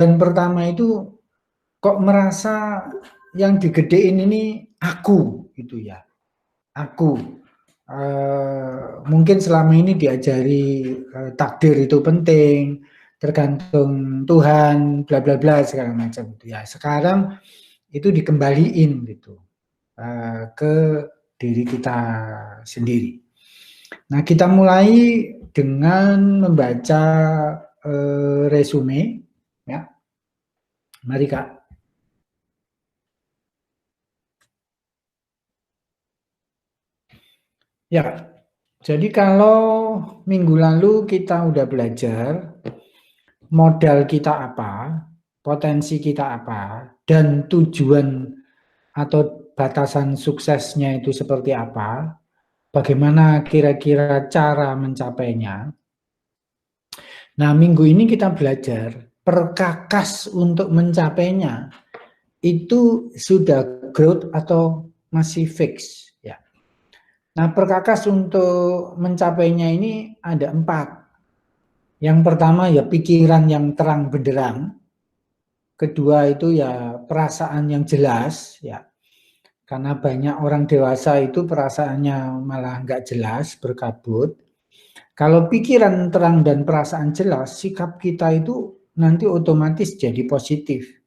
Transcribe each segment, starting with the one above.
pertama itu kok merasa yang digedein ini aku gitu ya, aku. Mungkin selama ini diajari takdir itu penting, tergantung Tuhan, bla bla bla segala macam gitu ya. Sekarang itu dikembaliin gitu ke diri kita sendiri. Nah, kita mulai dengan membaca resume ya. Mari Kak. Ya, jadi kalau minggu lalu kita udah belajar modal kita apa, potensi kita apa, dan tujuan atau batasan suksesnya itu seperti apa, bagaimana kira-kira cara mencapainya. Nah, minggu ini kita belajar perkakas untuk mencapainya itu sudah growth atau masih fix ya. Nah, perkakas untuk mencapainya ini ada 4. Yang pertama ya pikiran yang terang benderang. Kedua itu ya perasaan yang jelas ya. Karena banyak orang dewasa itu perasaannya malah nggak jelas, berkabut. Kalau pikiran terang dan perasaan jelas, sikap kita itu nanti otomatis jadi positif.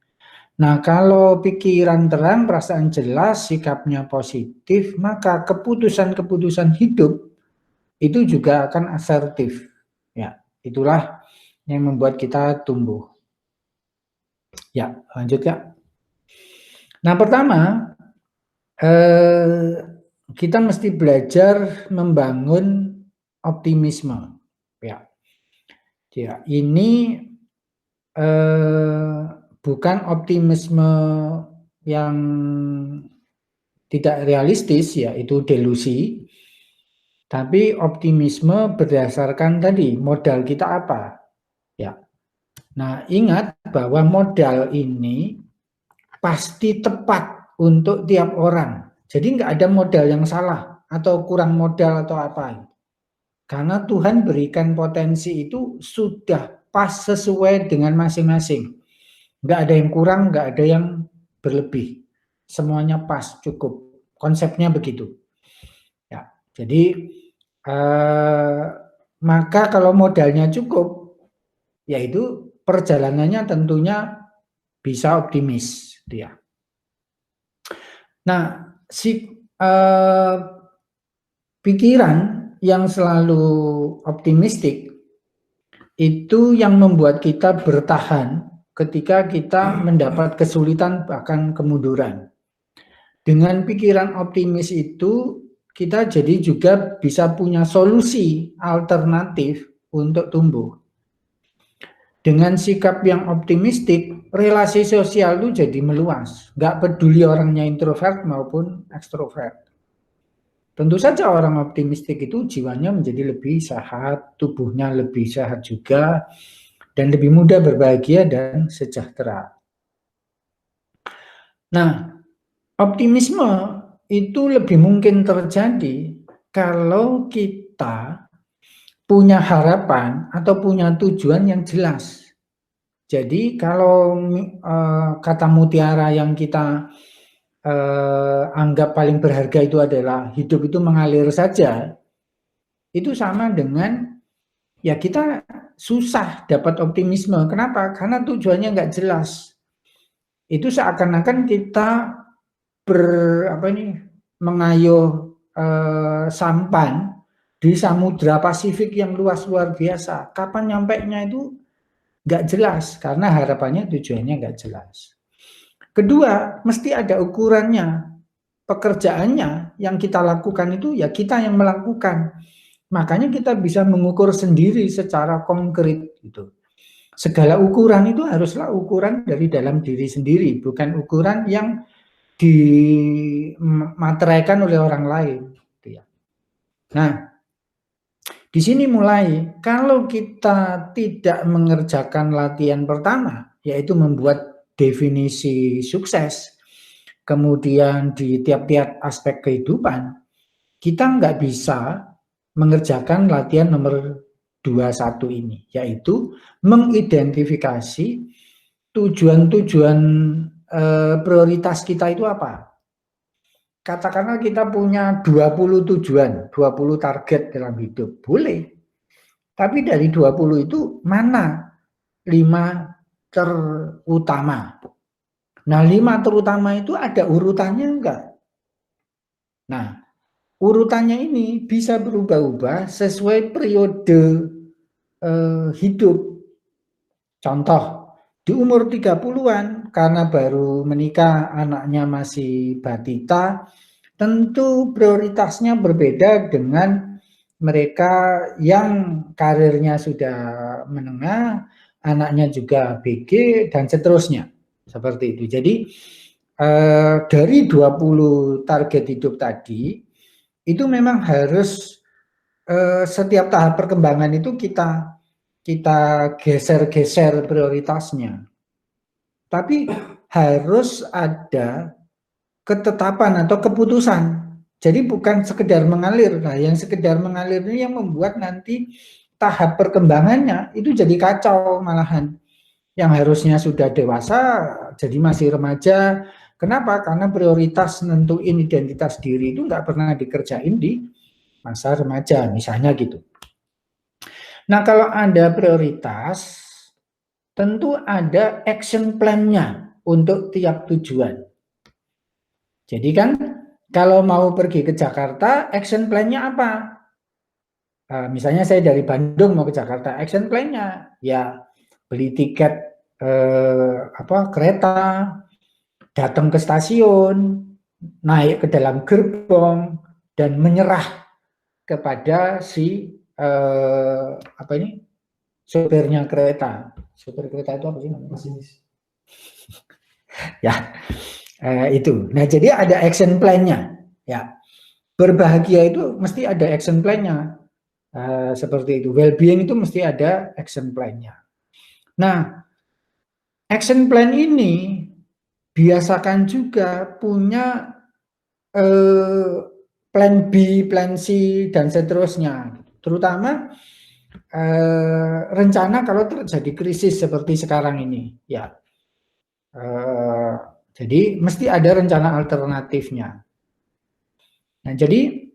Nah, kalau pikiran terang, perasaan jelas, sikapnya positif, maka keputusan-keputusan hidup itu juga akan asertif. Ya, itulah yang membuat kita tumbuh. Ya, lanjut ya. Nah, pertama, kita mesti belajar membangun optimisme. Ya, ya ini bukan optimisme yang tidak realistis, yaitu delusi, tapi optimisme berdasarkan tadi modal kita apa. Ya, nah ingat bahwa modal ini pasti tepat untuk tiap orang. Jadi nggak ada modal yang salah atau kurang modal atau apa. Karena Tuhan berikan potensi itu sudah pas sesuai dengan masing-masing. Nggak ada yang kurang, nggak ada yang berlebih. Semuanya pas, cukup. Konsepnya begitu. Ya, jadi maka kalau modalnya cukup, yaitu perjalanannya tentunya bisa optimis dia. Nah, pikiran yang selalu optimistik itu yang membuat kita bertahan ketika kita mendapat kesulitan bahkan kemunduran. Dengan pikiran optimis itu kita jadi juga bisa punya solusi alternatif untuk tumbuh. Dengan sikap yang optimistik, relasi sosial itu jadi meluas. Nggak peduli orangnya introvert maupun ekstrovert. Tentu saja orang optimistik itu jiwanya menjadi lebih sehat, tubuhnya lebih sehat juga, dan lebih mudah berbahagia dan sejahtera. Nah, optimisme itu lebih mungkin terjadi kalau kita punya harapan atau punya tujuan yang jelas. Jadi kalau kata mutiara yang kita anggap paling berharga itu adalah hidup itu mengalir saja, itu sama dengan ya kita susah dapat optimisme. Kenapa? Karena tujuannya nggak jelas. Itu seakan-akan kita mengayuh sampan di Samudra Pasifik yang luas luar biasa. Kapan nyampainya itu nggak jelas karena harapannya tujuannya nggak jelas. Kedua, mesti ada ukurannya. Pekerjaannya yang kita lakukan itu ya kita yang melakukan. Makanya kita bisa mengukur sendiri secara konkret gitu. Segala ukuran itu haruslah ukuran dari dalam diri sendiri, bukan ukuran yang dimateraikan oleh orang lain. Nah, di sini mulai, kalau kita tidak mengerjakan latihan pertama, yaitu membuat definisi sukses, kemudian di tiap-tiap aspek kehidupan, kita nggak bisa mengerjakan latihan nomor 21 ini, yaitu mengidentifikasi tujuan-tujuan prioritas kita itu apa? Katakanlah kita punya 20 tujuan, 20 target dalam hidup, boleh. Tapi dari 20 itu mana 5 terutama? Nah, 5 terutama itu ada urutannya enggak? Nah, urutannya ini bisa berubah-ubah sesuai periode hidup. Contoh, di umur 30-an karena baru menikah, anaknya masih batita, tentu prioritasnya berbeda dengan mereka yang karirnya sudah menengah, anaknya juga BG dan seterusnya. Seperti itu. Jadi dari 20 target hidup tadi itu memang harus setiap tahap perkembangan itu kita geser-geser prioritasnya. Tapi harus ada ketetapan atau keputusan. Jadi bukan sekedar mengalir. Nah, yang sekedar mengalir ini yang membuat nanti tahap perkembangannya itu jadi kacau malahan. Yang harusnya sudah dewasa jadi masih remaja. Kenapa? Karena prioritas nentuin identitas diri itu nggak pernah dikerjain di masa remaja, misalnya gitu. Nah, kalau ada prioritas, tentu ada action plan-nya untuk tiap tujuan. Jadi kan kalau mau pergi ke Jakarta, action plan-nya apa? Misalnya saya dari Bandung mau ke Jakarta, action plan-nya ya beli tiket kereta, datang ke stasiun, naik ke dalam gerbong dan menyerah kepada si sopirnya kereta. Sopir kereta itu apa sih namanya? Ya, itu. Nah, jadi ada action plan-nya. Ya, berbahagia itu mesti ada action plan-nya. Seperti itu. Well-being itu mesti ada action plan-nya. Nah, action plan ini biasakan juga punya plan B, plan C, dan seterusnya. Terutama rencana kalau terjadi krisis seperti sekarang ini. Ya, jadi mesti ada rencana alternatifnya. Nah, jadi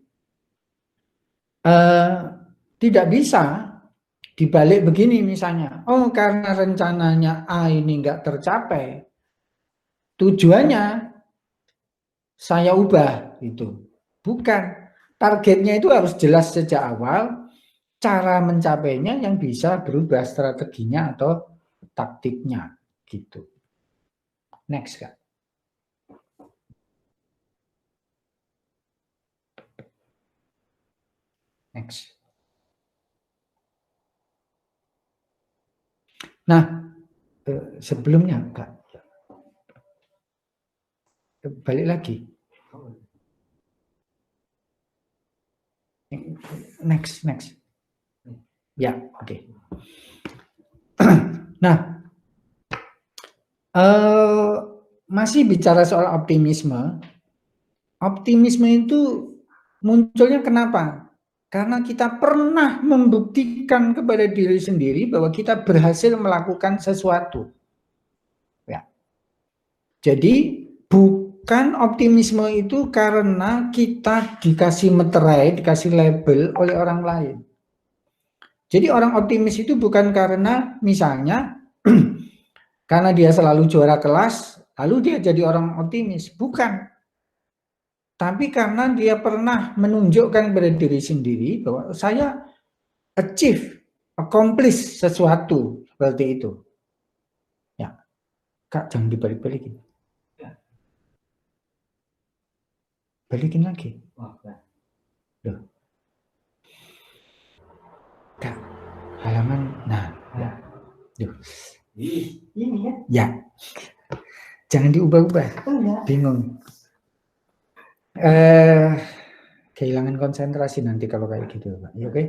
tidak bisa dibalik begini misalnya. Oh, karena rencananya A ini nggak tercapai, tujuannya saya ubah itu. Bukan. Targetnya itu harus jelas sejak awal, cara mencapainya yang bisa berubah strateginya atau taktiknya gitu. Next, Kak. Next. Nah, sebelumnya, Kak, balik lagi. Next. Ya, oke. Nah, masih bicara soal optimisme. Optimisme itu munculnya kenapa? Karena kita pernah membuktikan kepada diri sendiri bahwa kita berhasil melakukan sesuatu. Ya. Jadi bukan optimisme itu karena kita dikasih meterai, dikasih label oleh orang lain. Jadi orang optimis itu bukan karena misalnya karena dia selalu juara kelas, lalu dia jadi orang optimis. Bukan. Tapi karena dia pernah menunjukkan kepada diri sendiri bahwa saya accomplish sesuatu seperti itu. Ya, Kak, jangan dibalik-balikin. Balikin lagi. Loh. Kak, halaman, nah, ya. Duh. Ini ya? Ya. Jangan diubah-ubah. Bingung. Kehilangan konsentrasi nanti kalau kayak gitu, Pak. Ya, oke?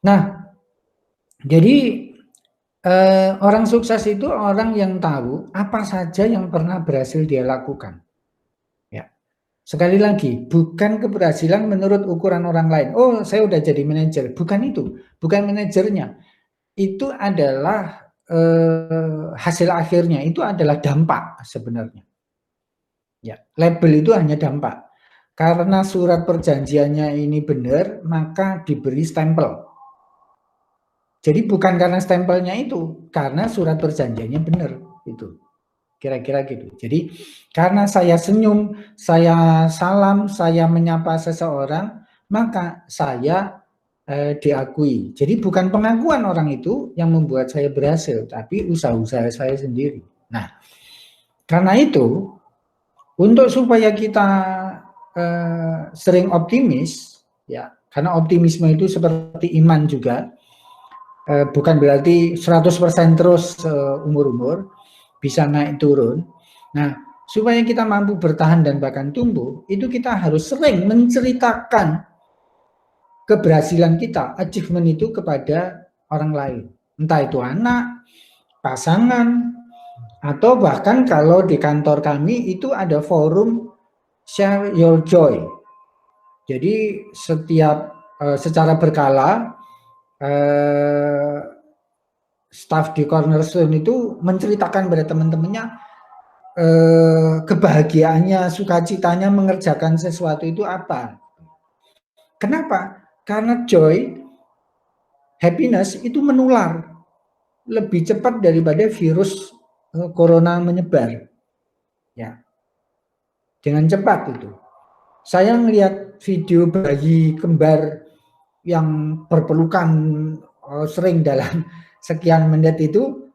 Nah, jadi orang sukses itu orang yang tahu apa saja yang pernah berhasil dia lakukan. Ya. Sekali lagi, bukan keberhasilan menurut ukuran orang lain. Oh, saya udah jadi manajer. Bukan itu. Bukan manajernya. Itu adalah hasil akhirnya itu adalah dampak sebenarnya. Ya, label itu hanya dampak. Karena surat perjanjiannya ini benar, maka diberi stempel. Jadi bukan karena stempelnya itu, karena surat perjanjiannya benar itu. Kira-kira gitu. Jadi karena saya senyum, saya salam, saya menyapa seseorang, maka saya diakui. Jadi bukan pengakuan orang itu yang membuat saya berhasil, tapi usaha-usaha saya sendiri. Nah, karena itu untuk supaya kita sering optimis, ya, karena optimisme itu seperti iman juga, bukan berarti 100% terus umur-umur, bisa naik turun. Nah, supaya kita mampu bertahan dan bahkan tumbuh, itu kita harus sering menceritakan keberhasilan kita, achievement itu kepada orang lain. Entah itu anak, pasangan, atau bahkan kalau di kantor kami itu ada forum share your joy. Jadi setiap secara berkala staff di Cornerstone itu menceritakan pada teman-temannya kebahagiaannya, sukacitanya mengerjakan sesuatu itu apa. Kenapa? Karena joy, happiness itu menular lebih cepat daripada virus corona menyebar. Ya, dengan cepat itu. Saya melihat video bayi kembar yang berpelukan sering dalam sekian menit itu,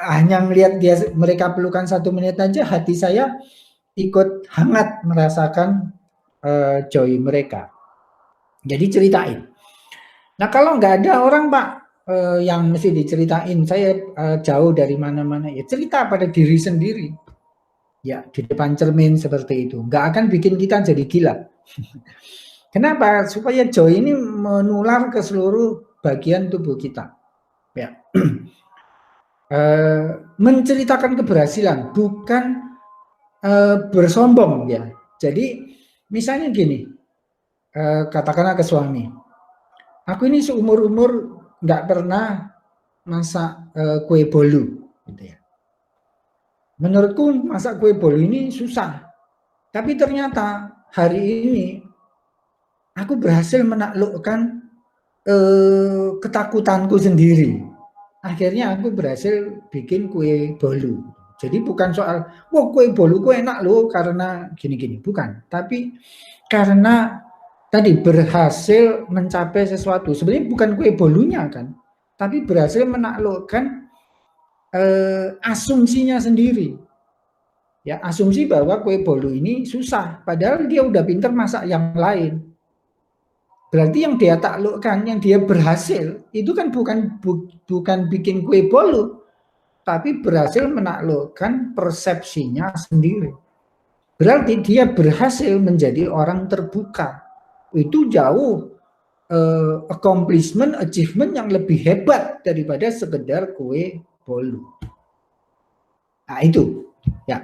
hanya melihat mereka pelukan 1 menit aja, hati saya ikut hangat merasakan joy mereka. Jadi ceritain. Nah kalau nggak ada orang Pak yang mesti diceritain, saya jauh dari mana-mana, ya cerita pada diri sendiri. Ya di depan cermin seperti itu, nggak akan bikin kita jadi gila. Kenapa? Supaya joy ini menular ke seluruh bagian tubuh kita. Ya. Menceritakan keberhasilan, bukan bersombong ya. Jadi misalnya gini, katakanlah ke suami, aku ini seumur-umur nggak pernah masak kue bolu, gitu ya. Menurutku masak kue bolu ini susah, tapi ternyata hari ini aku berhasil menaklukkan ketakutanku sendiri. Akhirnya aku berhasil bikin kue bolu. Jadi bukan soal, wah kue bolu kue enak loh karena gini-gini, bukan. Tapi karena tadi berhasil mencapai sesuatu. Sebenarnya bukan kue bolunya kan, tapi berhasil menaklukkan asumsinya sendiri. Ya, asumsi bahwa kue bolu ini susah, padahal dia udah pinter masak yang lain. Berarti yang dia taklukkan, yang dia berhasil, itu kan bukan bikin kue bolu, tapi berhasil menaklukkan persepsinya sendiri. Berarti dia berhasil menjadi orang terbuka. Itu jauh accomplishment, achievement yang lebih hebat daripada sekedar kue bolu. Nah itu, ya.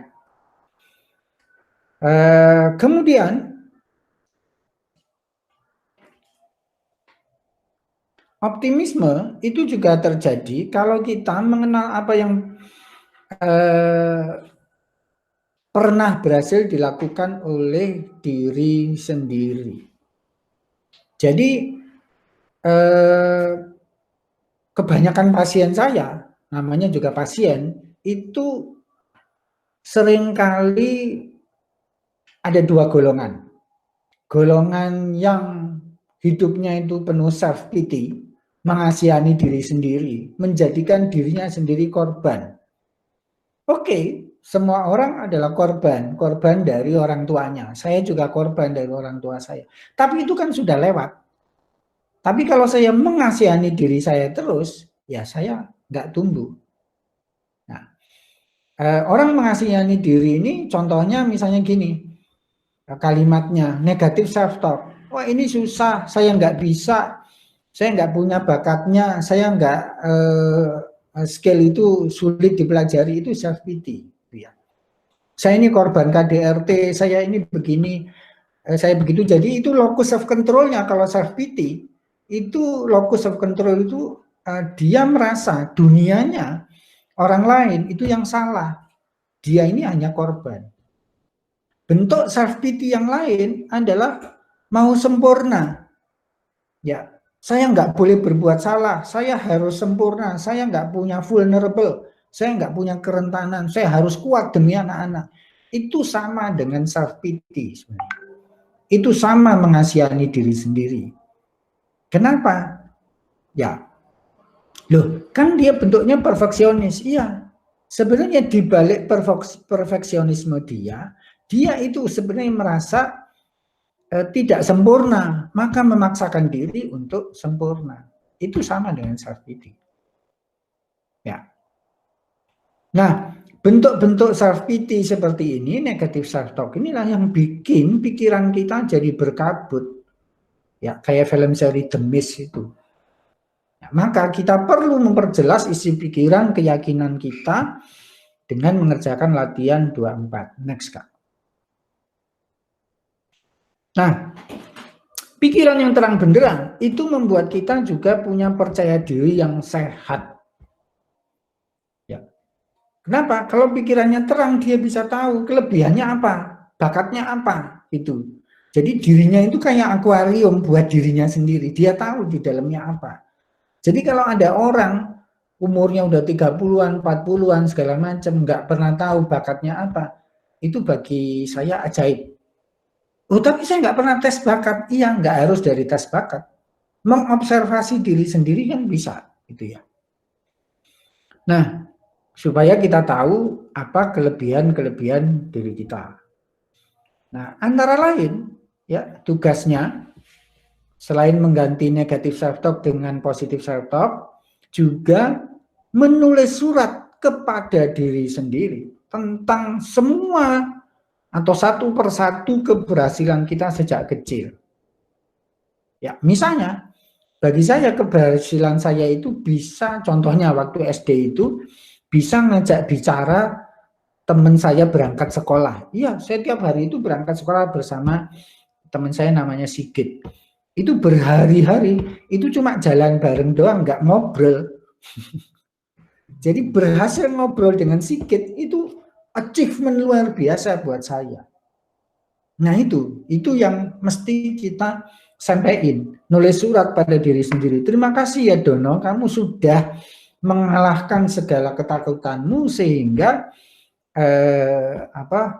Kemudian optimisme itu juga terjadi kalau kita mengenal apa yang pernah berhasil dilakukan oleh diri sendiri. Jadi kebanyakan pasien saya, namanya juga pasien, itu seringkali ada 2 golongan. Golongan yang hidupnya itu penuh self pity, mengasihani diri sendiri, menjadikan dirinya sendiri korban. Oke, semua orang adalah korban dari orang tuanya. Saya juga korban dari orang tua saya. Tapi itu kan sudah lewat. Tapi kalau saya mengasihani diri saya terus, ya saya nggak tumbuh. Nah, orang mengasihani diri ini contohnya misalnya gini, kalimatnya negatif self talk. Wah ini susah, saya nggak bisa, saya nggak punya bakatnya, saya nggak skill itu sulit dipelajari, itu self pity. Ya. Saya ini korban KDRT, saya ini begini, saya begitu. Jadi itu locus of control-nya. Kalau self pity itu locus of control itu dia merasa dunianya orang lain itu yang salah. Dia ini hanya korban. Bentuk self pity yang lain adalah mau sempurna. Ya, saya nggak boleh berbuat salah, saya harus sempurna, saya nggak punya vulnerable, saya nggak punya kerentanan, saya harus kuat demi anak-anak. Itu sama dengan self pity sebenarnya. Itu sama mengasihani diri sendiri. Kenapa? Ya, loh, kan dia bentuknya perfeksionis. Iya, sebenarnya di balik perfeksionisme dia itu sebenarnya merasa tidak sempurna, maka memaksakan diri untuk sempurna. Itu sama dengan self pity. Ya. Nah, bentuk-bentuk self pity seperti ini, negatif self talk inilah yang bikin pikiran kita jadi berkabut. Ya, kayak film seri The Mist itu. Ya, maka kita perlu memperjelas isi pikiran, keyakinan kita dengan mengerjakan latihan 24. Next, Kak. Nah, pikiran yang terang benderang itu membuat kita juga punya percaya diri yang sehat. Ya. Kenapa? Kalau pikirannya terang, dia bisa tahu kelebihannya apa, bakatnya apa, itu. Jadi dirinya itu kayak akuarium buat dirinya sendiri. Dia tahu di dalamnya apa. Jadi kalau ada orang umurnya udah 30-an, 40-an segala macam, nggak pernah tahu bakatnya apa, itu bagi saya ajaib. Oh, tapi saya nggak pernah tes bakat. Iya, nggak harus dari tes bakat. Mengobservasi diri sendiri kan bisa, gitu ya. Nah, supaya kita tahu apa kelebihan-kelebihan diri kita. Nah, antara lain, ya tugasnya selain mengganti negatif self-talk dengan positif self-talk, juga menulis surat kepada diri sendiri tentang semua atau satu persatu keberhasilan kita sejak kecil. Ya, misalnya bagi saya keberhasilan saya itu bisa, contohnya waktu SD itu bisa ngajak bicara teman saya berangkat sekolah. Iya, saya tiap hari itu berangkat sekolah bersama teman saya namanya Sigit. Itu berhari-hari, itu cuma jalan bareng doang, nggak ngobrol. Jadi berhasil ngobrol dengan Sigit itu achievement luar biasa buat saya. Nah itu yang mesti kita sampaikan, nulis surat pada diri sendiri. Terima kasih ya Dono, kamu sudah mengalahkan segala ketakutanmu sehingga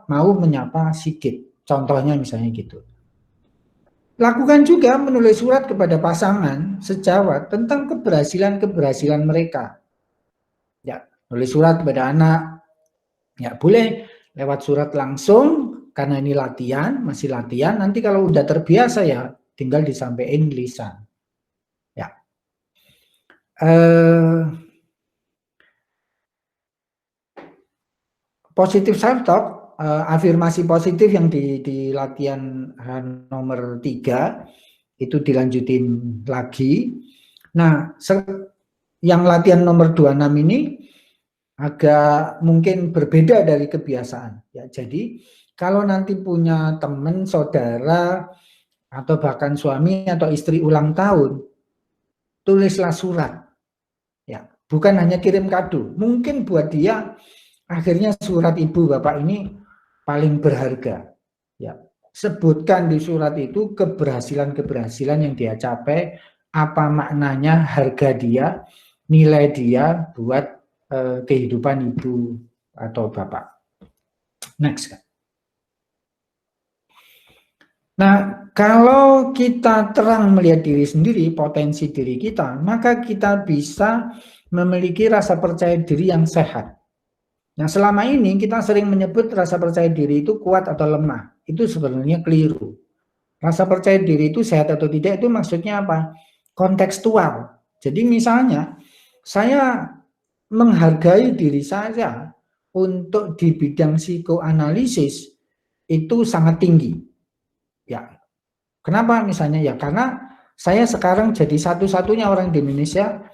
mau menyapa Sigit. Contohnya misalnya gitu. Lakukan juga menulis surat kepada pasangan sejawat tentang keberhasilan-keberhasilan mereka. Ya, nulis surat kepada anak. Ya, boleh lewat surat langsung karena ini latihan, masih latihan. Nanti kalau udah terbiasa ya tinggal disampaikan lisan. Ya. Positif self-talk, afirmasi positif yang di latihan nomor 3 itu dilanjutin lagi. Nah, yang latihan nomor 26 ini agak mungkin berbeda dari kebiasaan. Ya, jadi kalau nanti punya teman, saudara, atau bahkan suami atau istri ulang tahun, tulislah surat. Ya, bukan hanya kirim kado. Mungkin buat dia akhirnya surat ibu bapak ini paling berharga. Ya, sebutkan di surat itu keberhasilan-keberhasilan yang dia capai, apa maknanya, harga dia, nilai dia buat kehidupan ibu atau bapak. Next. Nah, kalau kita terang melihat diri sendiri, potensi diri kita, maka kita bisa memiliki rasa percaya diri yang sehat. Nah, selama ini kita sering menyebut rasa percaya diri itu kuat atau lemah. Itu sebenarnya keliru. Rasa percaya diri itu sehat atau tidak itu maksudnya apa? Kontekstual. Jadi misalnya, saya menghargai diri saya untuk di bidang psikoanalisis itu sangat tinggi. Ya, kenapa misalnya? Ya karena saya sekarang jadi satu-satunya orang di Indonesia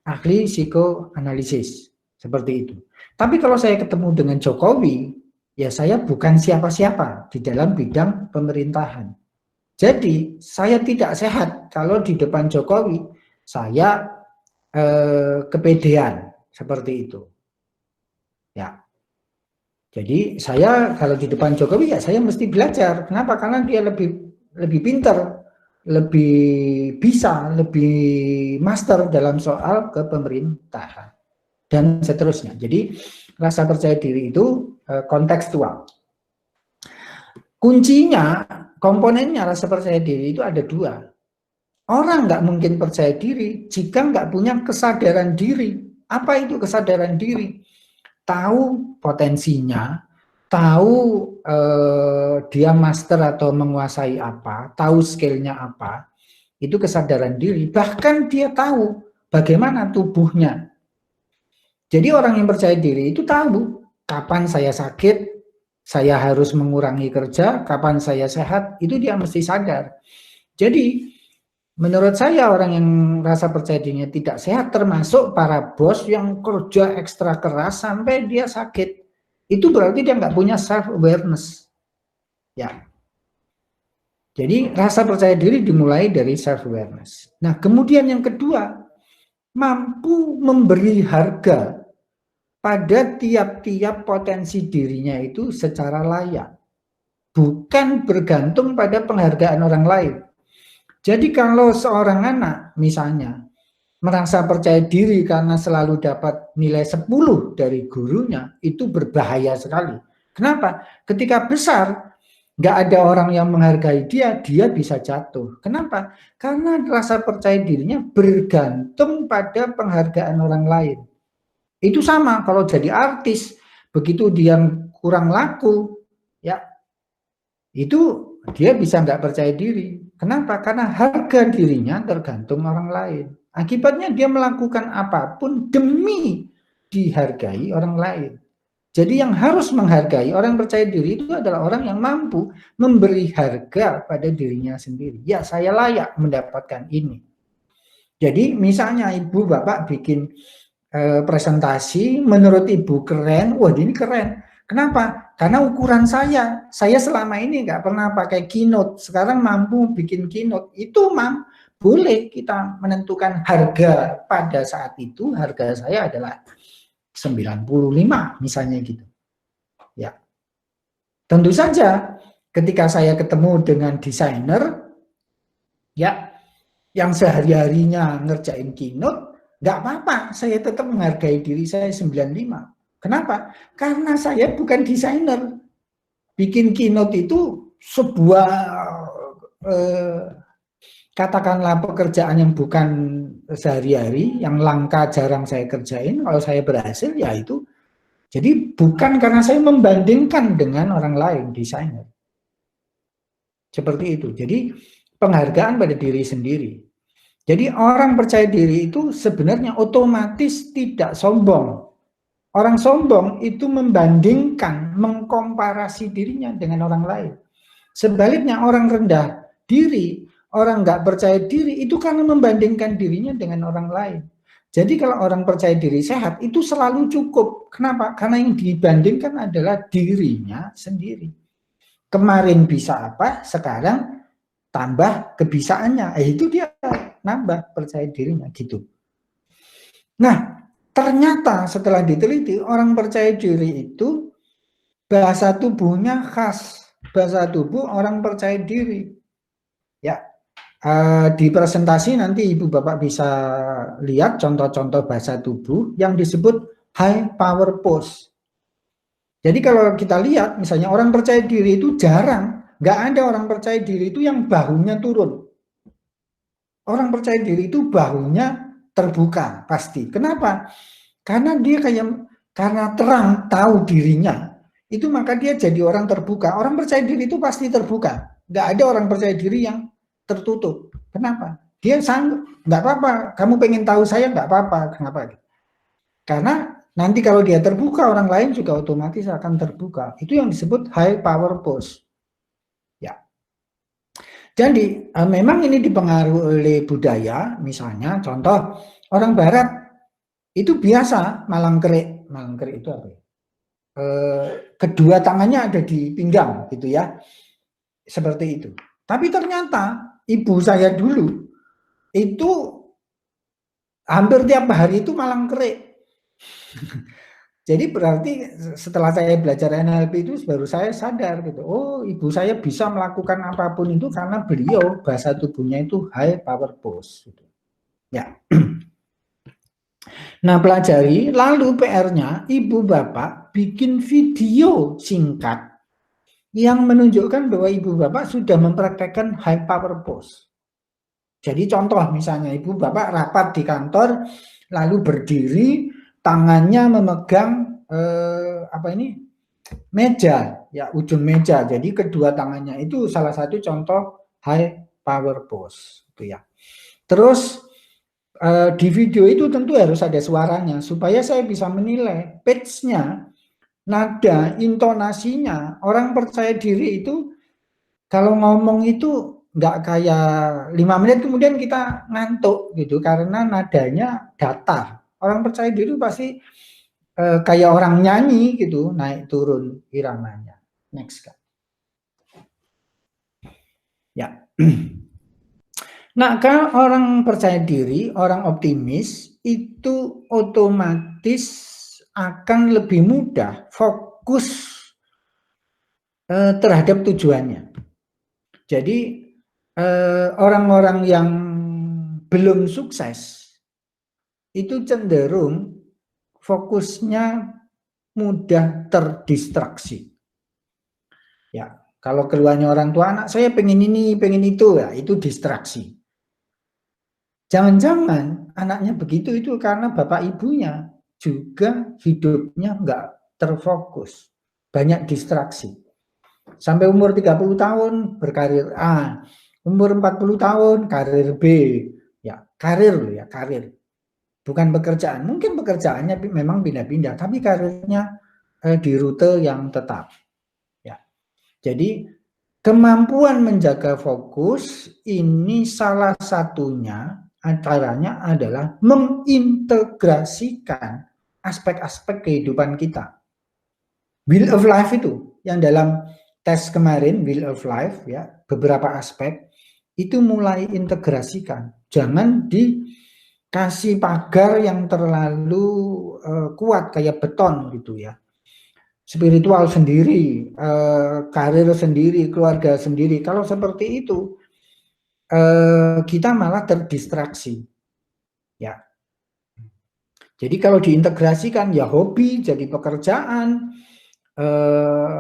ahli psikoanalisis seperti itu. Tapi kalau saya ketemu dengan Jokowi, ya saya bukan siapa-siapa di dalam bidang pemerintahan. Jadi saya tidak sehat kalau di depan Jokowi saya kepedean seperti itu. Ya. Jadi saya kalau di depan Jokowi ya saya mesti belajar. Kenapa? Karena dia lebih pintar, lebih bisa, lebih master dalam soal kepemerintahan dan seterusnya. Jadi rasa percaya diri itu kontekstual. Kuncinya, komponennya rasa percaya diri itu ada dua. Orang nggak mungkin percaya diri jika nggak punya kesadaran diri. Apa itu kesadaran diri? Tahu potensinya, tahu dia master atau menguasai apa, tahu skillnya apa, itu kesadaran diri. Bahkan dia tahu bagaimana tubuhnya. Jadi orang yang percaya diri itu tahu kapan saya sakit, saya harus mengurangi kerja, kapan saya sehat, itu dia mesti sadar. Jadi menurut saya orang yang rasa percaya dirinya tidak sehat termasuk para bos yang kerja ekstra keras sampai dia sakit. Itu berarti dia nggak punya self awareness. Ya. Jadi rasa percaya diri dimulai dari self awareness. Nah, kemudian yang kedua, mampu memberi harga pada tiap-tiap potensi dirinya itu secara layak. Bukan bergantung pada penghargaan orang lain. Jadi kalau seorang anak misalnya merasa percaya diri karena selalu dapat nilai 10 dari gurunya, itu berbahaya sekali. Kenapa? Ketika besar, nggak ada orang yang menghargai dia, dia bisa jatuh. Kenapa? Karena rasa percaya dirinya bergantung pada penghargaan orang lain. Itu sama kalau jadi artis, begitu dia kurang laku, ya itu dia bisa nggak percaya diri. Kenapa? Karena harga dirinya tergantung orang lain. Akibatnya dia melakukan apapun demi dihargai orang lain. Jadi yang harus menghargai orang percaya diri itu adalah orang yang mampu memberi harga pada dirinya sendiri. Ya, saya layak mendapatkan ini. Jadi misalnya ibu bapak bikin presentasi, menurut ibu keren, wah ini keren. Kenapa? Karena ukuran saya selama ini nggak pernah pakai keynote, sekarang mampu bikin keynote. Itu boleh kita menentukan harga pada saat itu, harga saya adalah 95 misalnya gitu. Ya. Tentu saja ketika saya ketemu dengan desainer ya yang sehari-harinya ngerjain keynote, nggak apa-apa, saya tetap menghargai diri saya 95. Kenapa? Karena saya bukan desainer. Bikin keynote itu sebuah katakanlah pekerjaan yang bukan sehari-hari, yang langka jarang saya kerjain. Kalau saya berhasil ya itu. Jadi bukan karena saya membandingkan dengan orang lain desainer. Seperti itu. Jadi penghargaan pada diri sendiri. Jadi orang percaya diri itu sebenarnya otomatis tidak sombong. Orang sombong itu membandingkan, mengkomparasi dirinya dengan orang lain. Sebaliknya orang rendah diri, orang nggak percaya diri itu karena membandingkan dirinya dengan orang lain. Jadi kalau orang percaya diri sehat itu selalu cukup. Kenapa? Karena yang dibandingkan adalah dirinya sendiri. Kemarin bisa apa, sekarang tambah kebisaannya. Itu dia nambah percaya dirinya gitu. Nah, ternyata setelah diteliti orang percaya diri itu bahasa tubuhnya khas. Bahasa tubuh orang percaya diri. Ya, di presentasi nanti Ibu Bapak bisa lihat contoh-contoh bahasa tubuh yang disebut high power pose. Jadi kalau kita lihat misalnya orang percaya diri itu jarang, nggak ada orang percaya diri itu yang bahunya turun. Orang percaya diri itu bahunya terbuka pasti. Kenapa? Karena dia karena terang tahu dirinya, itu maka dia jadi orang terbuka. Orang percaya diri itu pasti terbuka. Nggak ada orang percaya diri yang tertutup. Kenapa? Dia sanggup, nggak apa-apa. Kamu pengen tahu saya nggak apa-apa. Kenapa? Karena nanti kalau dia terbuka, orang lain juga otomatis akan terbuka. Itu yang disebut high power pose. Ya. Jadi memang ini dipengaruhi oleh budaya, misalnya contoh orang Barat itu biasa malang kerik itu apa? Kedua tangannya ada di pinggang gitu ya, seperti itu. Tapi ternyata ibu saya dulu itu hampir tiap hari itu malang kerik. Jadi berarti setelah saya belajar NLP itu baru saya sadar gitu. Oh, ibu saya bisa melakukan apapun itu karena beliau bahasa tubuhnya itu high power pose. Gitu. Ya. Nah, pelajari. Lalu PR-nya ibu bapak bikin video singkat yang menunjukkan bahwa ibu bapak sudah mempraktekkan high power pose. Jadi contoh misalnya ibu bapak rapat di kantor, lalu berdiri, tangannya memegang meja, ya ujung meja. Jadi kedua tangannya itu salah satu contoh high power pose, gitu ya. Terus di video itu tentu harus ada suaranya supaya saya bisa menilai pitch-nya, nada, intonasinya. Orang percaya diri itu kalau ngomong itu nggak kayak 5 menit kemudian kita ngantuk gitu karena nadanya datar. Orang percaya diri pasti kayak orang nyanyi gitu, naik turun iramanya. Next kan. Ya. Nah, kalau orang percaya diri, orang optimis itu otomatis akan lebih mudah fokus terhadap tujuannya. Jadi orang-orang yang belum sukses itu cenderung fokusnya mudah terdistraksi. Ya, kalau keluarnya orang tua, anak saya pengen ini, pengen itu, ya itu distraksi. Jangan-jangan anaknya begitu itu karena bapak ibunya juga hidupnya nggak terfokus, banyak distraksi. Sampai umur 30 tahun berkarir A, umur 40 tahun karir B, ya karir ya karir. Bukan pekerjaan, mungkin pekerjaannya memang pindah-pindah, tapi karirnya di rute yang tetap. Ya, jadi kemampuan menjaga fokus ini salah satunya caranya adalah mengintegrasikan aspek-aspek kehidupan kita. Wheel of Life itu yang dalam tes kemarin Wheel of Life ya beberapa aspek itu mulai integrasikan. Jangan dikasih pagar yang terlalu kuat kayak beton gitu ya. Spiritual sendiri, karir sendiri, keluarga sendiri. Kalau seperti itu kita malah terdistraksi. Ya. Jadi kalau diintegrasikan ya hobi jadi pekerjaan,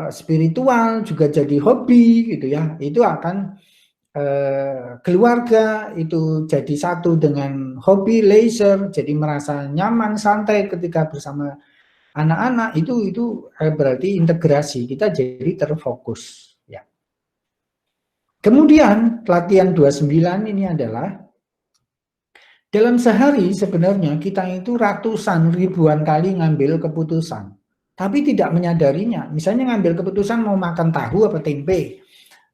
spiritual juga jadi hobi gitu ya. Itu akan keluarga itu jadi satu dengan hobi, leisure, jadi merasa nyaman, santai ketika bersama anak-anak itu berarti integrasi, kita jadi terfokus ya. Kemudian latihan 29 ini adalah dalam sehari sebenarnya kita itu ratusan ribuan kali ngambil keputusan, tapi tidak menyadarinya. Misalnya ngambil keputusan mau makan tahu apa tempe,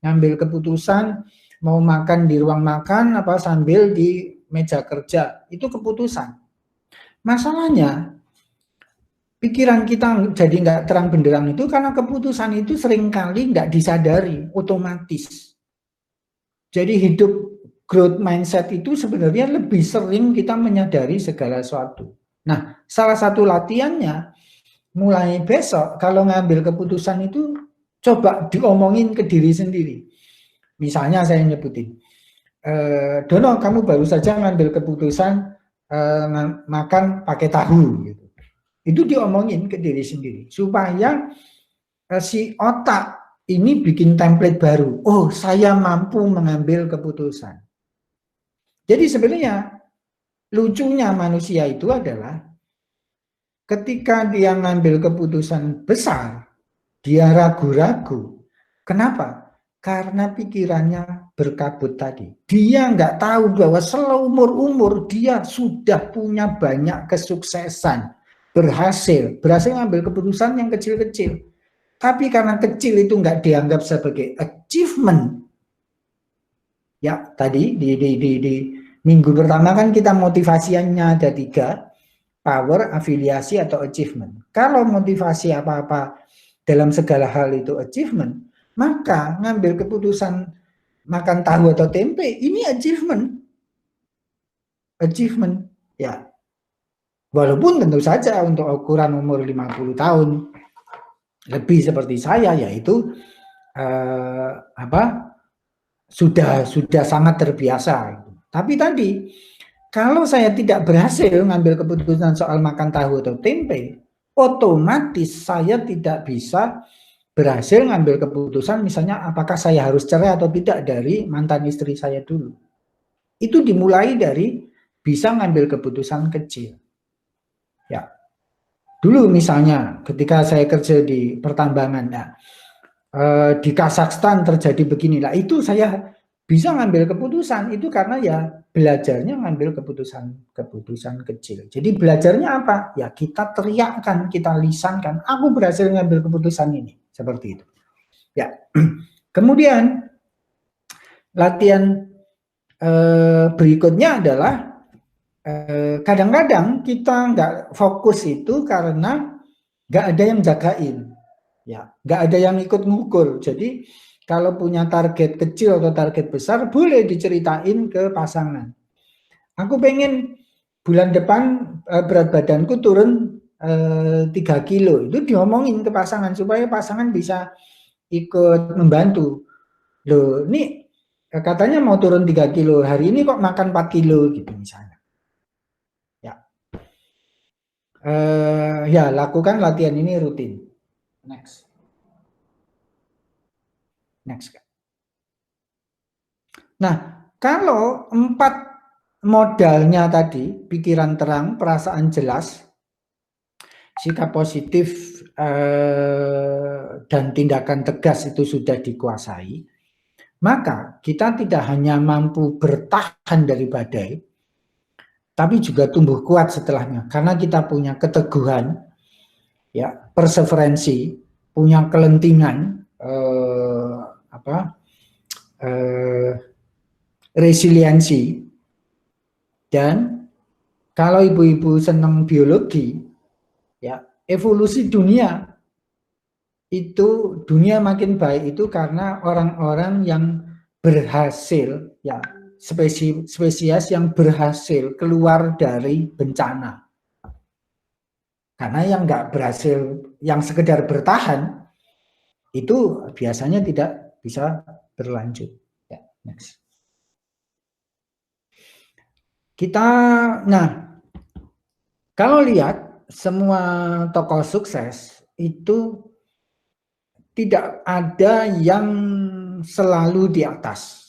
ngambil keputusan mau makan di ruang makan apa sambil di meja kerja, itu keputusan. Masalahnya pikiran kita jadi nggak terang benderang itu karena keputusan itu seringkali nggak disadari, otomatis. Jadi hidup growth mindset itu sebenarnya lebih sering kita menyadari segala sesuatu. Nah, salah satu latihannya mulai besok kalau ngambil keputusan itu coba diomongin ke diri sendiri. Misalnya saya nyebutin, Dono kamu baru saja ngambil keputusan makan pakai tahu gitu. Itu diomongin ke diri sendiri supaya si otak ini bikin template baru. Oh, saya mampu mengambil keputusan. Jadi sebenarnya lucunya manusia itu adalah ketika dia ngambil keputusan besar, dia ragu-ragu. Kenapa? Karena pikirannya berkabut tadi. Dia nggak tahu bahwa seumur-umur dia sudah punya banyak kesuksesan, berhasil ngambil keputusan yang kecil-kecil. Tapi karena kecil itu nggak dianggap sebagai achievement. Ya, tadi di minggu pertama kan kita motivasinya ada 3, power, afiliasi, atau achievement. Kalau motivasi apa-apa dalam segala hal itu achievement, maka ngambil keputusan makan tahu atau tempe, ini achievement. Achievement, ya. Walaupun tentu saja untuk ukuran umur 50 tahun lebih seperti saya, yaitu sudah sangat terbiasa. Tapi tadi kalau saya tidak berhasil mengambil keputusan soal makan tahu atau tempe, otomatis saya tidak bisa berhasil mengambil keputusan misalnya apakah saya harus cerai atau tidak dari mantan istri saya dulu. Itu dimulai dari bisa mengambil keputusan kecil. Ya. Dulu misalnya ketika saya kerja di pertambangan, di Kazakhstan terjadi beginilah, itu saya bisa ngambil keputusan itu karena ya belajarnya ngambil keputusan kecil. Jadi belajarnya apa? Ya kita teriakkan, kita lisankan, aku berhasil ngambil keputusan ini, seperti itu. Ya. Kemudian latihan berikutnya adalah kadang-kadang kita nggak fokus itu karena nggak ada yang jagain, ya nggak ada yang ikut ngukur. Jadi kalau punya target kecil atau target besar, boleh diceritain ke pasangan. Aku pengen bulan depan berat badanku turun 3 kilo. Itu diomongin ke pasangan supaya pasangan bisa ikut membantu. Loh, ini katanya mau turun 3 kilo, hari ini kok makan 4 kilo gitu misalnya. Ya, ya lakukan latihan ini rutin. Next. Nah, kalau 4 modalnya tadi, pikiran terang, perasaan jelas, sikap positif, dan tindakan tegas itu sudah dikuasai, maka kita tidak hanya mampu bertahan dari badai, tapi juga tumbuh kuat setelahnya, karena kita punya keteguhan, ya, perseveransi, punya kelentingan, resiliensi. Dan kalau ibu-ibu senang biologi, ya, evolusi dunia itu, dunia makin baik itu karena orang-orang yang berhasil, ya, spesies yang berhasil keluar dari bencana. Karena yang nggak berhasil, yang sekedar bertahan, itu biasanya tidak bisa berlanjut. Ya, next. Nah, kalau lihat semua tokoh sukses itu tidak ada yang selalu di atas.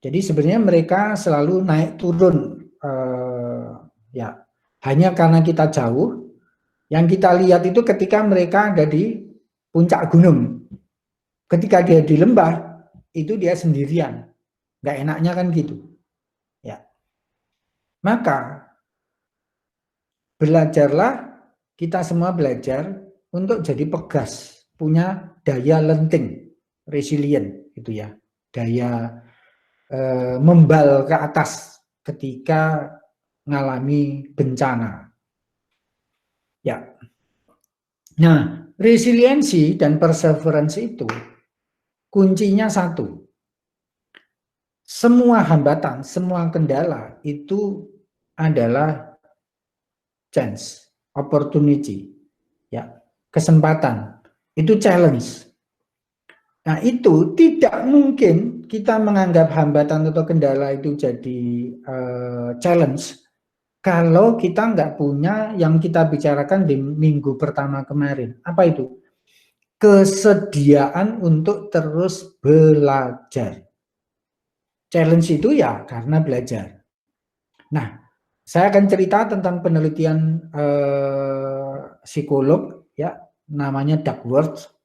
Jadi sebenarnya mereka selalu naik turun, ya. Hanya karena kita jauh, yang kita lihat itu ketika mereka ada di puncak gunung. Ketika dia di lembah, itu dia sendirian. Nggak enaknya kan gitu. Ya. Maka belajarlah, kita semua belajar untuk jadi pegas, punya daya lenting, resilient gitu ya, daya membal ke atas ketika mengalami bencana. Ya. Nah, resiliensi dan perseverance itu kuncinya satu. Semua hambatan, semua kendala itu adalah chance, opportunity, ya, kesempatan. Itu challenge. Nah, itu tidak mungkin kita menganggap hambatan atau kendala itu jadi challenge kalau kita nggak punya yang kita bicarakan di minggu pertama kemarin. Apa itu? Kesediaan untuk terus belajar. Challenge itu ya karena belajar. Nah, saya akan cerita tentang penelitian psikolog, ya, namanya Duckworth.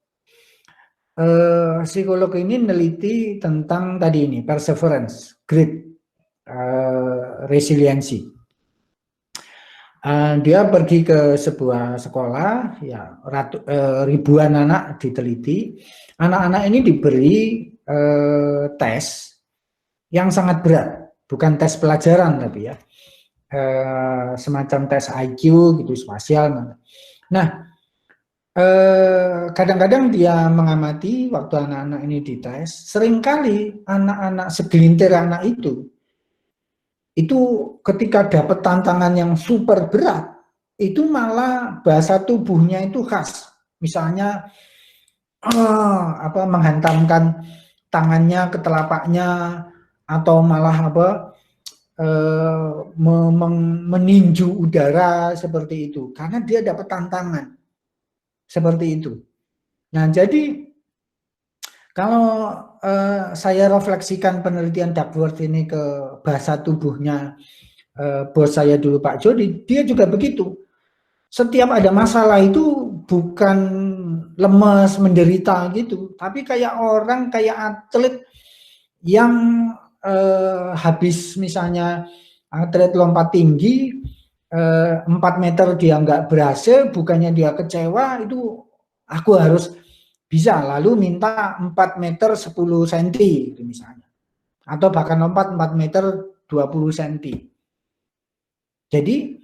Psikolog ini meneliti tentang tadi ini, perseverance, grit, resiliensi. Dia pergi ke sebuah sekolah, ya, ribuan anak diteliti. Anak-anak ini diberi tes yang sangat berat, bukan tes pelajaran tapi ya, semacam tes IQ gitu, spasial. Nah, kadang-kadang dia mengamati waktu anak-anak ini dites, seringkali anak-anak, segelintir anak itu itu ketika dapat tantangan yang super berat, itu malah bahasa tubuhnya itu khas. Misalnya menghantamkan tangannya ke telapaknya, atau malah meninju udara seperti itu, karena dia dapat tantangan seperti itu. Nah, jadi kalau saya refleksikan penelitian Duckworth ini ke bahasa tubuhnya bos saya dulu, Pak Jody, dia juga begitu. Setiap ada masalah itu bukan lemes, menderita gitu, tapi kayak orang, kayak atlet yang habis misalnya atlet lompat tinggi 4 meter dia nggak berhasil, bukannya dia kecewa, itu aku harus bisa, lalu minta 4 meter 10 cm gitu misalnya, atau bahkan lompat 4 meter 20 cm. Jadi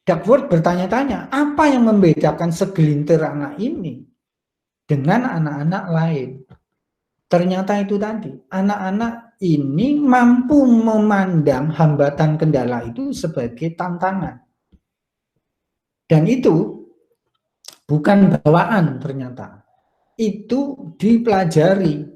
Duckworth bertanya-tanya, apa yang membedakan segelintir anak ini dengan anak-anak lain? Ternyata itu tadi, anak-anak ini mampu memandang hambatan kendala itu sebagai tantangan. Dan itu bukan bawaan ternyata. Itu dipelajari.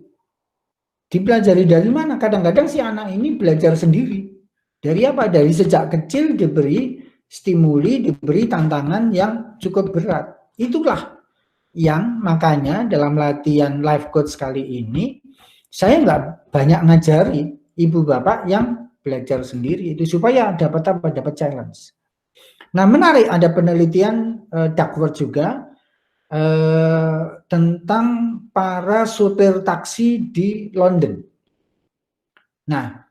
Dipelajari dari mana? Kadang-kadang si anak ini belajar sendiri. Dari apa? Dari sejak kecil diberi stimuli, diberi tantangan yang cukup berat. Itulah yang makanya dalam latihan life coach kali ini saya nggak banyak ngajari ibu bapak yang belajar sendiri itu, supaya dapat apa? Dapat challenge. Nah, menarik, ada penelitian Duckworth juga tentang para supir taksi di London. Nah,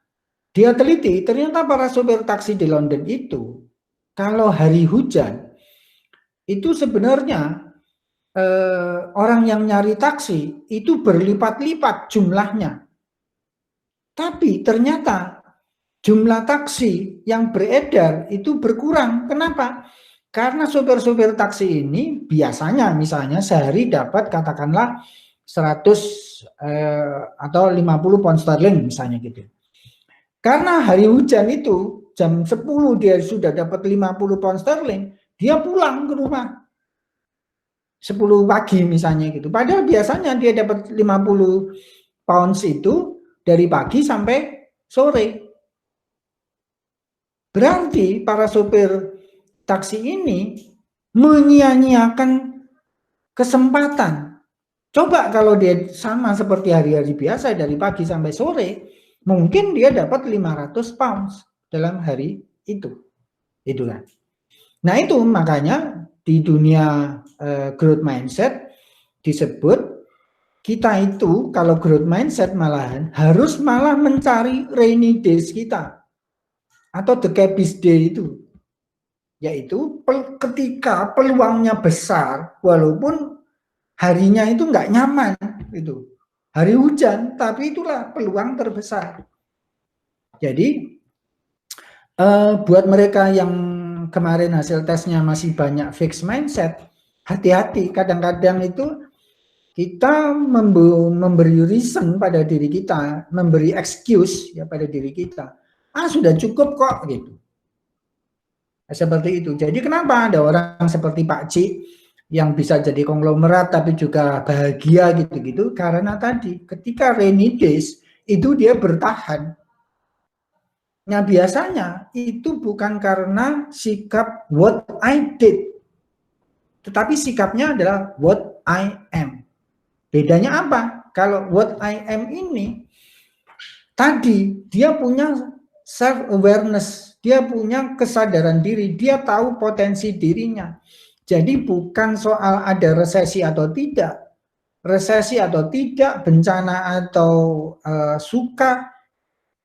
dia teliti, ternyata para supir taksi di London itu kalau hari hujan itu sebenarnya orang yang nyari taksi itu berlipat-lipat jumlahnya. Tapi ternyata jumlah taksi yang beredar itu berkurang. Kenapa? Karena supir-supir taksi ini biasanya misalnya sehari dapat katakanlah 100 atau 50 pound sterling misalnya gitu. Karena hari hujan itu jam 10 dia sudah dapat 50 pound sterling, dia pulang ke rumah 10 pagi misalnya gitu. Padahal biasanya dia dapat 50 pounds itu dari pagi sampai sore. Berarti para supir taksi ini menyia-nyiakan kesempatan. Coba kalau dia sama seperti hari-hari biasa dari pagi sampai sore, mungkin dia dapat 500 pounds dalam hari itu. Itu kan. Nah, itu makanya di dunia growth mindset disebut kita itu kalau growth mindset malahan harus malah mencari rainy days kita atau the cabist day itu, yaitu ketika peluangnya besar walaupun harinya itu nggak nyaman, itu hari hujan, tapi itulah peluang terbesar. Jadi buat mereka yang kemarin hasil tesnya masih banyak fixed mindset, hati-hati, kadang-kadang itu kita memberi reason pada diri kita, memberi excuse ya pada diri kita. Sudah cukup kok gitu. Seperti itu. Jadi kenapa ada orang seperti Pak Ci yang bisa jadi konglomerat tapi juga bahagia gitu-gitu? Karena tadi ketika rainy days itu dia bertahan. Nah, biasanya itu bukan karena sikap what I did, tetapi sikapnya adalah what I am. Bedanya apa? Kalau what I am ini tadi dia punya self awareness, dia punya kesadaran diri, dia tahu potensi dirinya. Jadi bukan soal ada resesi atau tidak, bencana atau suka,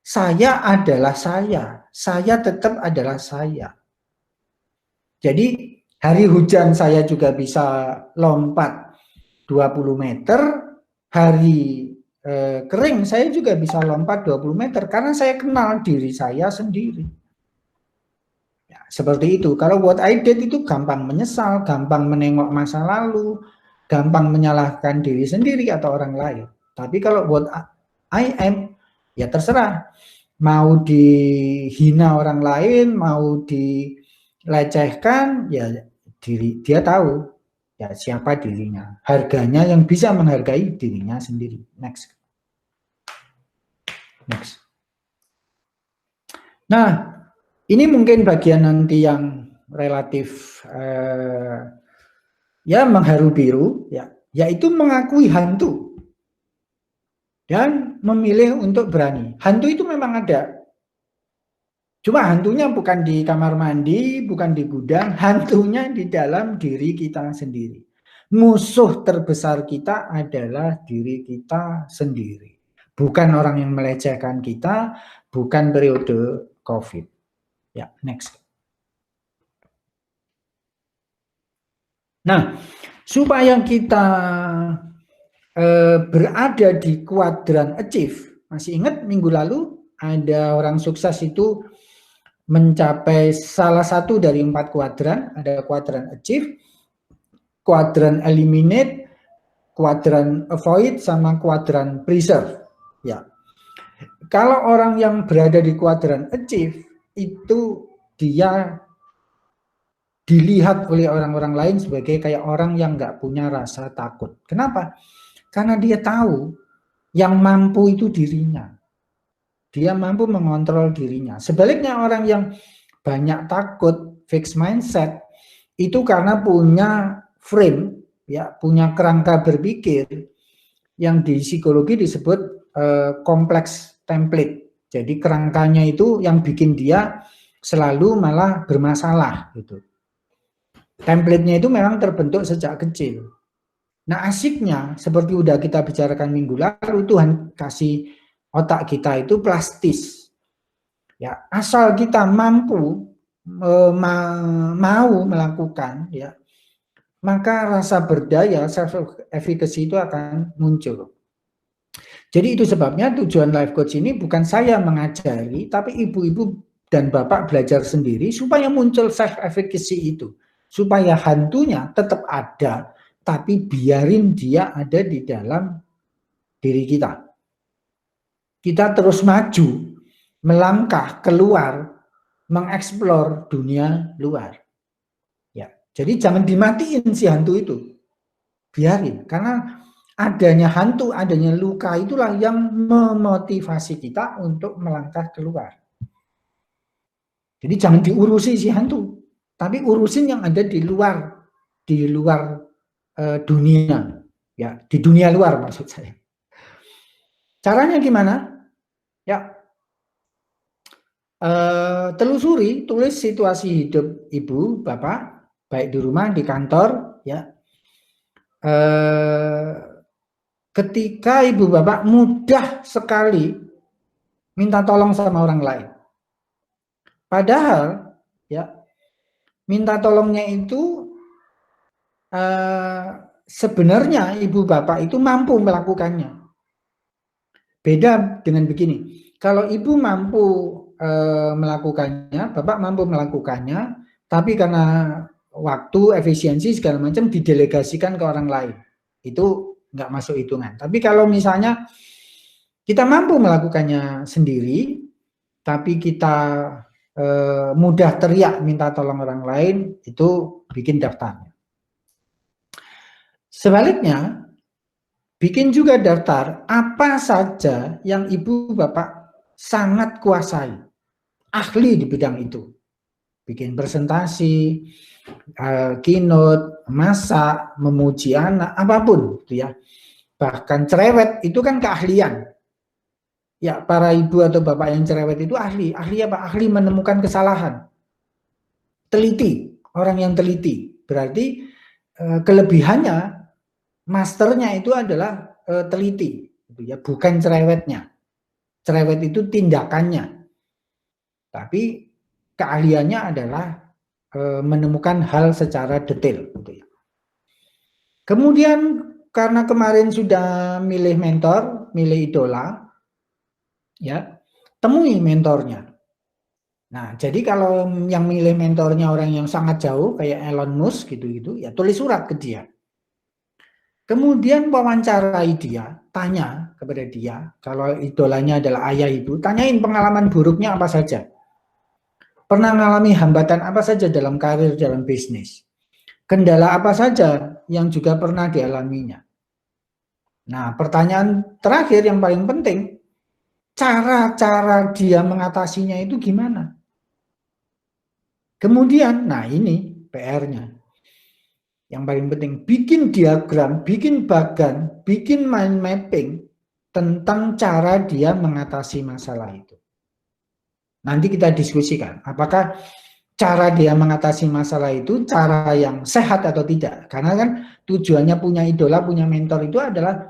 saya adalah saya tetap adalah saya. Jadi hari hujan saya juga bisa lompat 20 meter, hari kering saya juga bisa lompat 20 meter karena saya kenal diri saya sendiri. Ya, seperti itu. Kalau what I did itu gampang menyesal, gampang menengok masa lalu, gampang menyalahkan diri sendiri atau orang lain. Tapi kalau what I am, ya terserah. mau dihina orang lain, mau dilecehkan, ya dia tahu ya siapa dirinya. Harganya yang bisa menghargai dirinya sendiri. Next. Nah, ini mungkin bagian nanti yang relatif ya mengharu biru, ya, yaitu mengakui hantu dan memilih untuk berani. Hantu itu memang ada. Cuma hantunya bukan di kamar mandi, bukan di gudang, hantunya di dalam diri kita sendiri. Musuh terbesar kita adalah diri kita sendiri. Bukan orang yang melecehkan kita, bukan periode COVID. Ya, next. Nah, supaya kita berada di kuadran achieve, masih ingat minggu lalu ada orang sukses itu mencapai salah satu dari 4 kuadran, ada kuadran achieve, kuadran eliminate, kuadran avoid, sama kuadran preserve. Ya, kalau orang yang berada di kuadran achieve itu dia dilihat oleh orang-orang lain sebagai kayak orang yang nggak punya rasa takut. Kenapa? Karena dia tahu yang mampu itu dirinya. Dia mampu mengontrol dirinya. Sebaliknya orang yang banyak takut, fixed mindset, itu karena punya frame, ya, punya kerangka berpikir yang di psikologi disebut kompleks template. Jadi kerangkanya itu yang bikin dia selalu malah bermasalah gitu. Template-nya itu memang terbentuk sejak kecil. Nah, asiknya seperti udah kita bicarakan minggu lalu, Tuhan kasih otak kita itu plastis. Ya, asal kita mampu mau melakukan, ya, maka rasa berdaya, self efficacy itu akan muncul. Jadi itu sebabnya tujuan life coach ini bukan saya mengajari, tapi ibu-ibu dan bapak belajar sendiri supaya muncul self efficacy itu, supaya hantunya tetap ada, tapi biarin dia ada di dalam diri kita. Kita terus maju, melangkah keluar, mengeksplor dunia luar. Ya, jadi jangan dimatiin si hantu itu, biarin, karena adanya hantu, adanya luka itulah yang memotivasi kita untuk melangkah keluar. Jadi jangan diurusi si hantu, tapi urusin yang ada di luar dunia, ya, di dunia luar maksud saya. Caranya gimana? Ya, telusuri, tulis situasi hidup ibu, bapak, baik di rumah, di kantor, ya. Ketika ibu bapak mudah sekali minta tolong sama orang lain. Padahal, ya, minta tolongnya itu sebenarnya ibu bapak itu mampu melakukannya. Beda dengan begini, kalau ibu mampu melakukannya, bapak mampu melakukannya, tapi karena waktu, efisiensi segala macam didelegasikan ke orang lain, itu nggak masuk hitungan. Tapi kalau misalnya kita mampu melakukannya sendiri, tapi kita mudah teriak minta tolong orang lain, itu bikin daftarnya. Sebaliknya, bikin juga daftar apa saja yang ibu bapak sangat kuasai, ahli di bidang itu. Bikin presentasi, keynote, masak, memuji anak, apapun gitu ya. Bahkan cerewet itu kan keahlian. Ya, para ibu atau bapak yang cerewet itu ahli. Ahli apa? Ahli menemukan kesalahan. Teliti, orang yang teliti. Berarti kelebihannya, masternya itu adalah teliti, gitu ya, bukan cerewetnya. Cerewet itu tindakannya. Tapi keahliannya adalah menemukan hal secara detail, gitu ya. Kemudian karena kemarin sudah milih mentor, milih idola, ya, temui mentornya. Nah, jadi kalau yang milih mentornya orang yang sangat jauh kayak Elon Musk gitu-gitu, ya tulis surat ke dia. Kemudian wawancarai dia, tanya kepada dia, kalau idolanya adalah ayah ibu, tanyain pengalaman buruknya apa saja. Pernah mengalami hambatan apa saja dalam karir, dalam bisnis. Kendala apa saja yang juga pernah dialaminya. Nah, pertanyaan terakhir yang paling penting, cara-cara dia mengatasinya itu gimana? Kemudian, nah ini PR-nya. Yang paling penting, bikin diagram, bikin bagan, bikin mind mapping tentang cara dia mengatasi masalah itu. Nanti kita diskusikan, apakah cara dia mengatasi masalah itu cara yang sehat atau tidak. Karena kan tujuannya punya idola, punya mentor itu adalah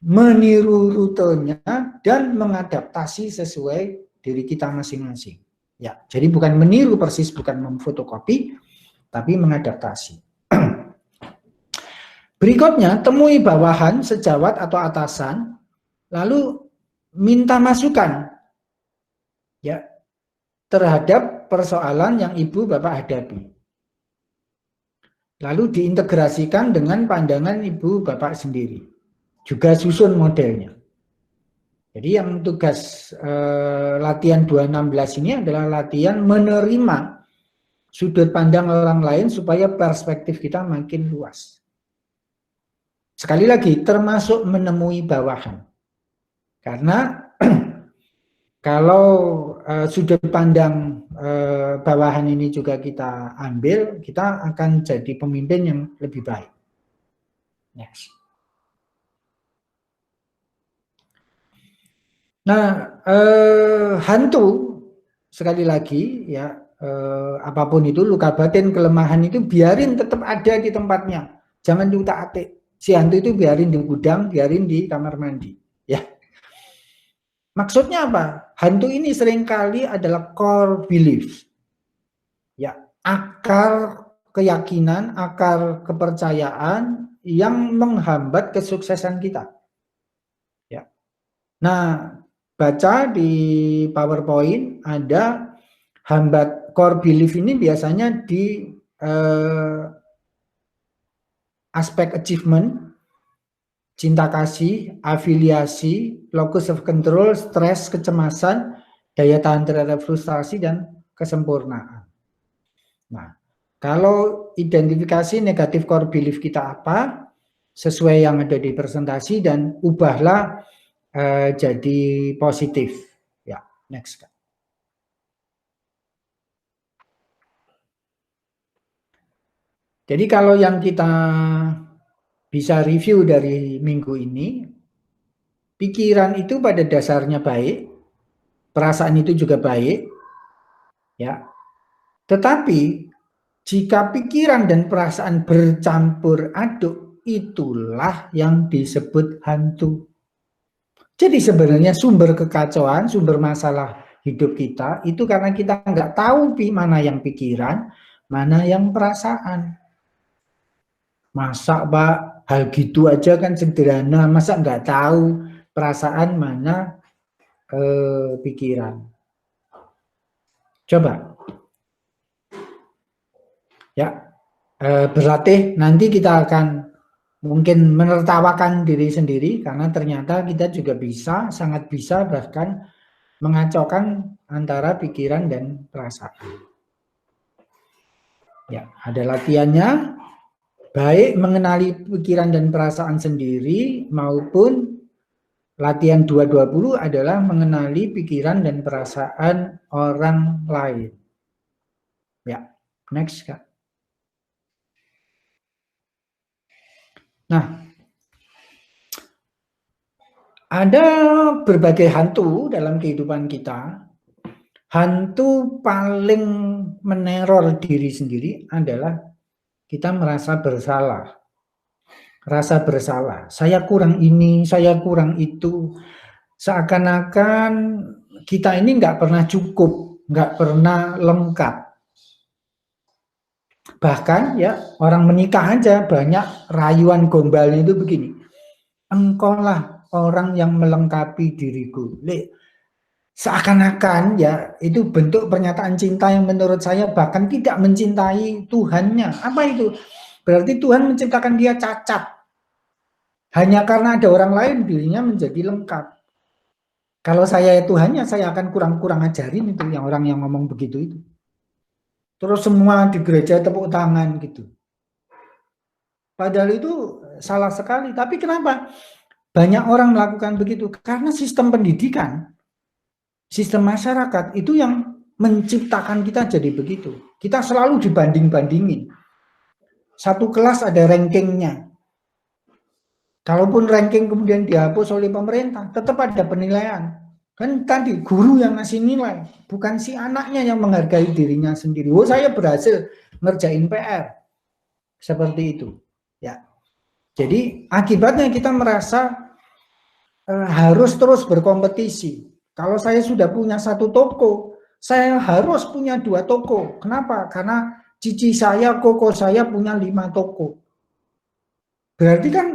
meniru rutenya dan mengadaptasi sesuai diri kita masing-masing. Ya, jadi bukan meniru persis, bukan memfotokopi, tapi mengadaptasi. Berikutnya, temui bawahan, sejawat atau atasan, lalu minta masukan ya terhadap persoalan yang ibu bapak hadapi. Lalu diintegrasikan dengan pandangan ibu bapak sendiri. Juga susun modelnya. Jadi yang tugas latihan 216 ini adalah latihan menerima sudut pandang orang lain supaya perspektif kita makin luas. Sekali lagi, termasuk menemui bawahan. Karena kalau sudut pandang bawahan ini juga kita ambil, kita akan jadi pemimpin yang lebih baik. Next. Nah, hantu sekali lagi ya, apapun itu luka batin, kelemahan itu biarin tetap ada di tempatnya. Jangan diutak-atik. Si hantu itu biarin di gudang, biarin di kamar mandi, ya. Maksudnya apa? Hantu ini seringkali adalah core belief. Ya, akar keyakinan, akar kepercayaan yang menghambat kesuksesan kita. Ya. Nah, baca di PowerPoint ada hambat core belief ini biasanya di aspek achievement, cinta kasih, afiliasi, locus of control, stres, kecemasan, daya tahan terhadap frustasi, dan kesempurnaan. Nah, kalau identifikasi negatif core belief kita apa, sesuai yang ada di presentasi, dan ubahlah jadi positif. Ya, next. Jadi kalau yang kita bisa review dari minggu ini, pikiran itu pada dasarnya baik, perasaan itu juga baik, ya. Tetapi jika pikiran dan perasaan bercampur aduk, itulah yang disebut hantu. Jadi sebenarnya sumber kekacauan, sumber masalah hidup kita itu karena kita nggak tahu mana yang pikiran, mana yang perasaan. Masa Pak, hal gitu aja kan sederhana, masa nggak tahu perasaan mana pikiran. Coba. Ya, berlatih, nanti kita akan mungkin menertawakan diri sendiri karena ternyata kita juga bisa, sangat bisa bahkan mengacaukan antara pikiran dan perasaan. Ya, ada latihannya. Baik mengenali pikiran dan perasaan sendiri maupun latihan 220 adalah mengenali pikiran dan perasaan orang lain. Ya, next Kak. Nah, ada berbagai hantu dalam kehidupan kita. Hantu paling meneror diri sendiri adalah kita merasa bersalah. Rasa bersalah, saya kurang ini, saya kurang itu. Seakan-akan kita ini nggak pernah cukup, nggak pernah lengkap. Bahkan ya orang menikah aja banyak rayuan gombalnya itu begini. Engkaulah orang yang melengkapi diriku. Seakan-akan ya itu bentuk pernyataan cinta yang menurut saya bahkan tidak mencintai Tuhannya. Apa itu? Berarti Tuhan menciptakan dia cacat. Hanya karena ada orang lain dirinya menjadi lengkap. Kalau saya Tuhannya, saya akan kurang-kurang ajarin itu yang orang yang ngomong begitu itu. Terus semua di gereja tepuk tangan gitu. Padahal itu salah sekali. Tapi kenapa banyak orang melakukan begitu? Karena sistem pendidikan, sistem masyarakat itu yang menciptakan kita jadi begitu. Kita selalu dibanding-bandingin. Satu kelas ada rankingnya. Kalaupun ranking kemudian dihapus oleh pemerintah, tetap ada penilaian. Kan tadi guru yang ngasih nilai, bukan si anaknya yang menghargai dirinya sendiri. Oh, saya berhasil ngerjain PR. Seperti itu. Ya. Jadi akibatnya kita merasa harus terus berkompetisi. Kalau saya sudah punya satu toko, saya harus punya 2 toko. Kenapa? Karena cici saya, koko saya punya 5 toko. Berarti kan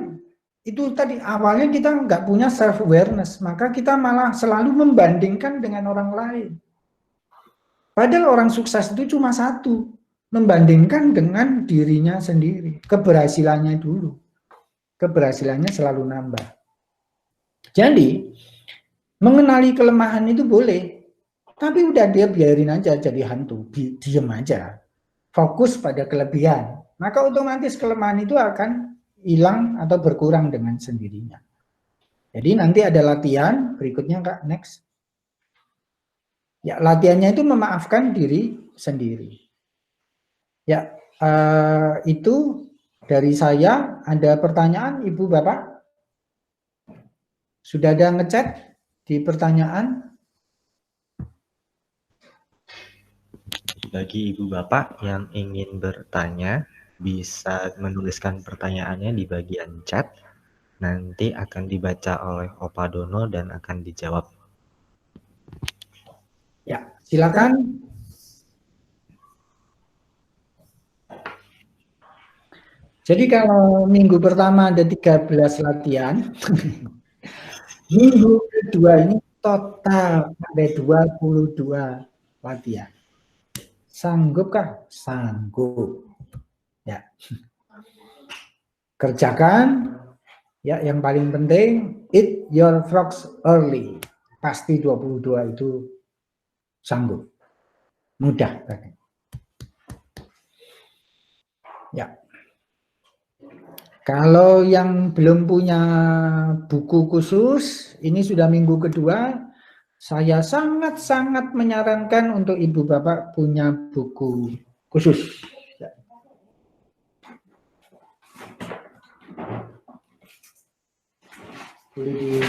itu tadi awalnya kita nggak punya self awareness, maka kita malah selalu membandingkan dengan orang lain. Padahal orang sukses itu cuma satu, membandingkan dengan dirinya sendiri, keberhasilannya dulu. Keberhasilannya selalu nambah. Jadi mengenali kelemahan itu boleh, tapi udah dia biarin aja jadi hantu, diem aja, fokus pada kelebihan. Maka otomatis kelemahan itu akan hilang atau berkurang dengan sendirinya. Jadi nanti ada latihan berikutnya Kak, next. Ya, latihannya itu memaafkan diri sendiri. Ya, itu dari saya. Ada pertanyaan Ibu Bapak? Sudah ada ngechat di pertanyaan? Bagi Ibu Bapak yang ingin bertanya, bisa menuliskan pertanyaannya di bagian chat. Nanti akan dibaca oleh Opa Dono dan akan dijawab. Ya, silakan. Jadi kalau minggu pertama ada 13 latihan, minggu kedua ini total ada 22 latihan. Sanggupkah? Sanggup. Ya. Kerjakan. Ya, yang paling penting eat your frogs early. Pasti 22 itu sanggup. Mudah. Ya. Kalau yang belum punya buku khusus, ini sudah minggu kedua, saya sangat-sangat menyarankan untuk Ibu Bapak punya buku khusus. Boleh di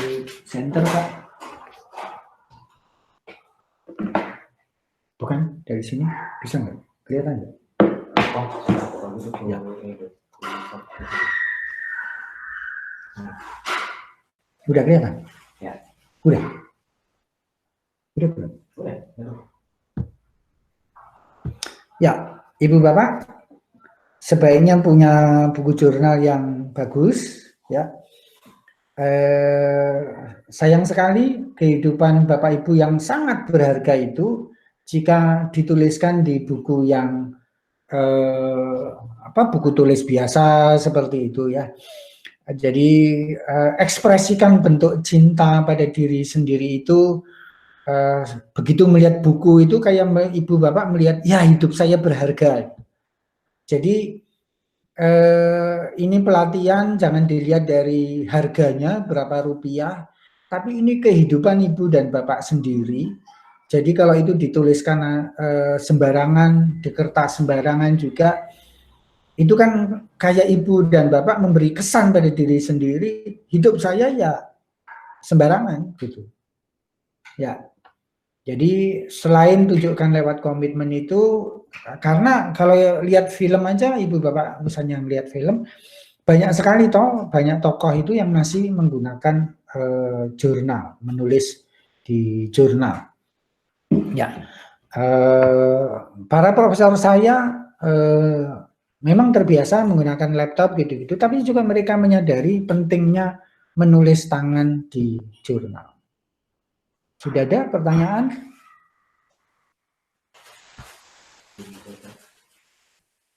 center, Pak? Bukan, dari sini. Bisa nggak? Kelihatan nggak? Oh, ya. Udah kelihatan? Ya. Udah? Udah belum? Udah. Ya, Ibu Bapak, sebaiknya punya buku jurnal yang bagus, ya. Sayang sekali kehidupan Bapak Ibu yang sangat berharga itu jika dituliskan di buku yang buku tulis biasa seperti itu ya. Jadi ekspresikan bentuk cinta pada diri sendiri itu begitu melihat buku itu kayak Ibu Bapak melihat ya hidup saya berharga. Jadi ini pelatihan jangan dilihat dari harganya berapa rupiah, tapi ini kehidupan Ibu dan Bapak sendiri. Jadi kalau itu dituliskan sembarangan, di kertas sembarangan juga, itu kan kayak Ibu dan Bapak memberi kesan pada diri sendiri, hidup saya ya sembarangan gitu. Ya. Jadi selain tunjukkan lewat komitmen itu, karena kalau lihat film aja, Ibu Bapak misalnya melihat film, banyak sekali banyak tokoh itu yang masih menggunakan jurnal, menulis di jurnal. Ya, para profesor saya memang terbiasa menggunakan laptop gitu-gitu, tapi juga mereka menyadari pentingnya menulis tangan di jurnal. Sudah ada pertanyaan?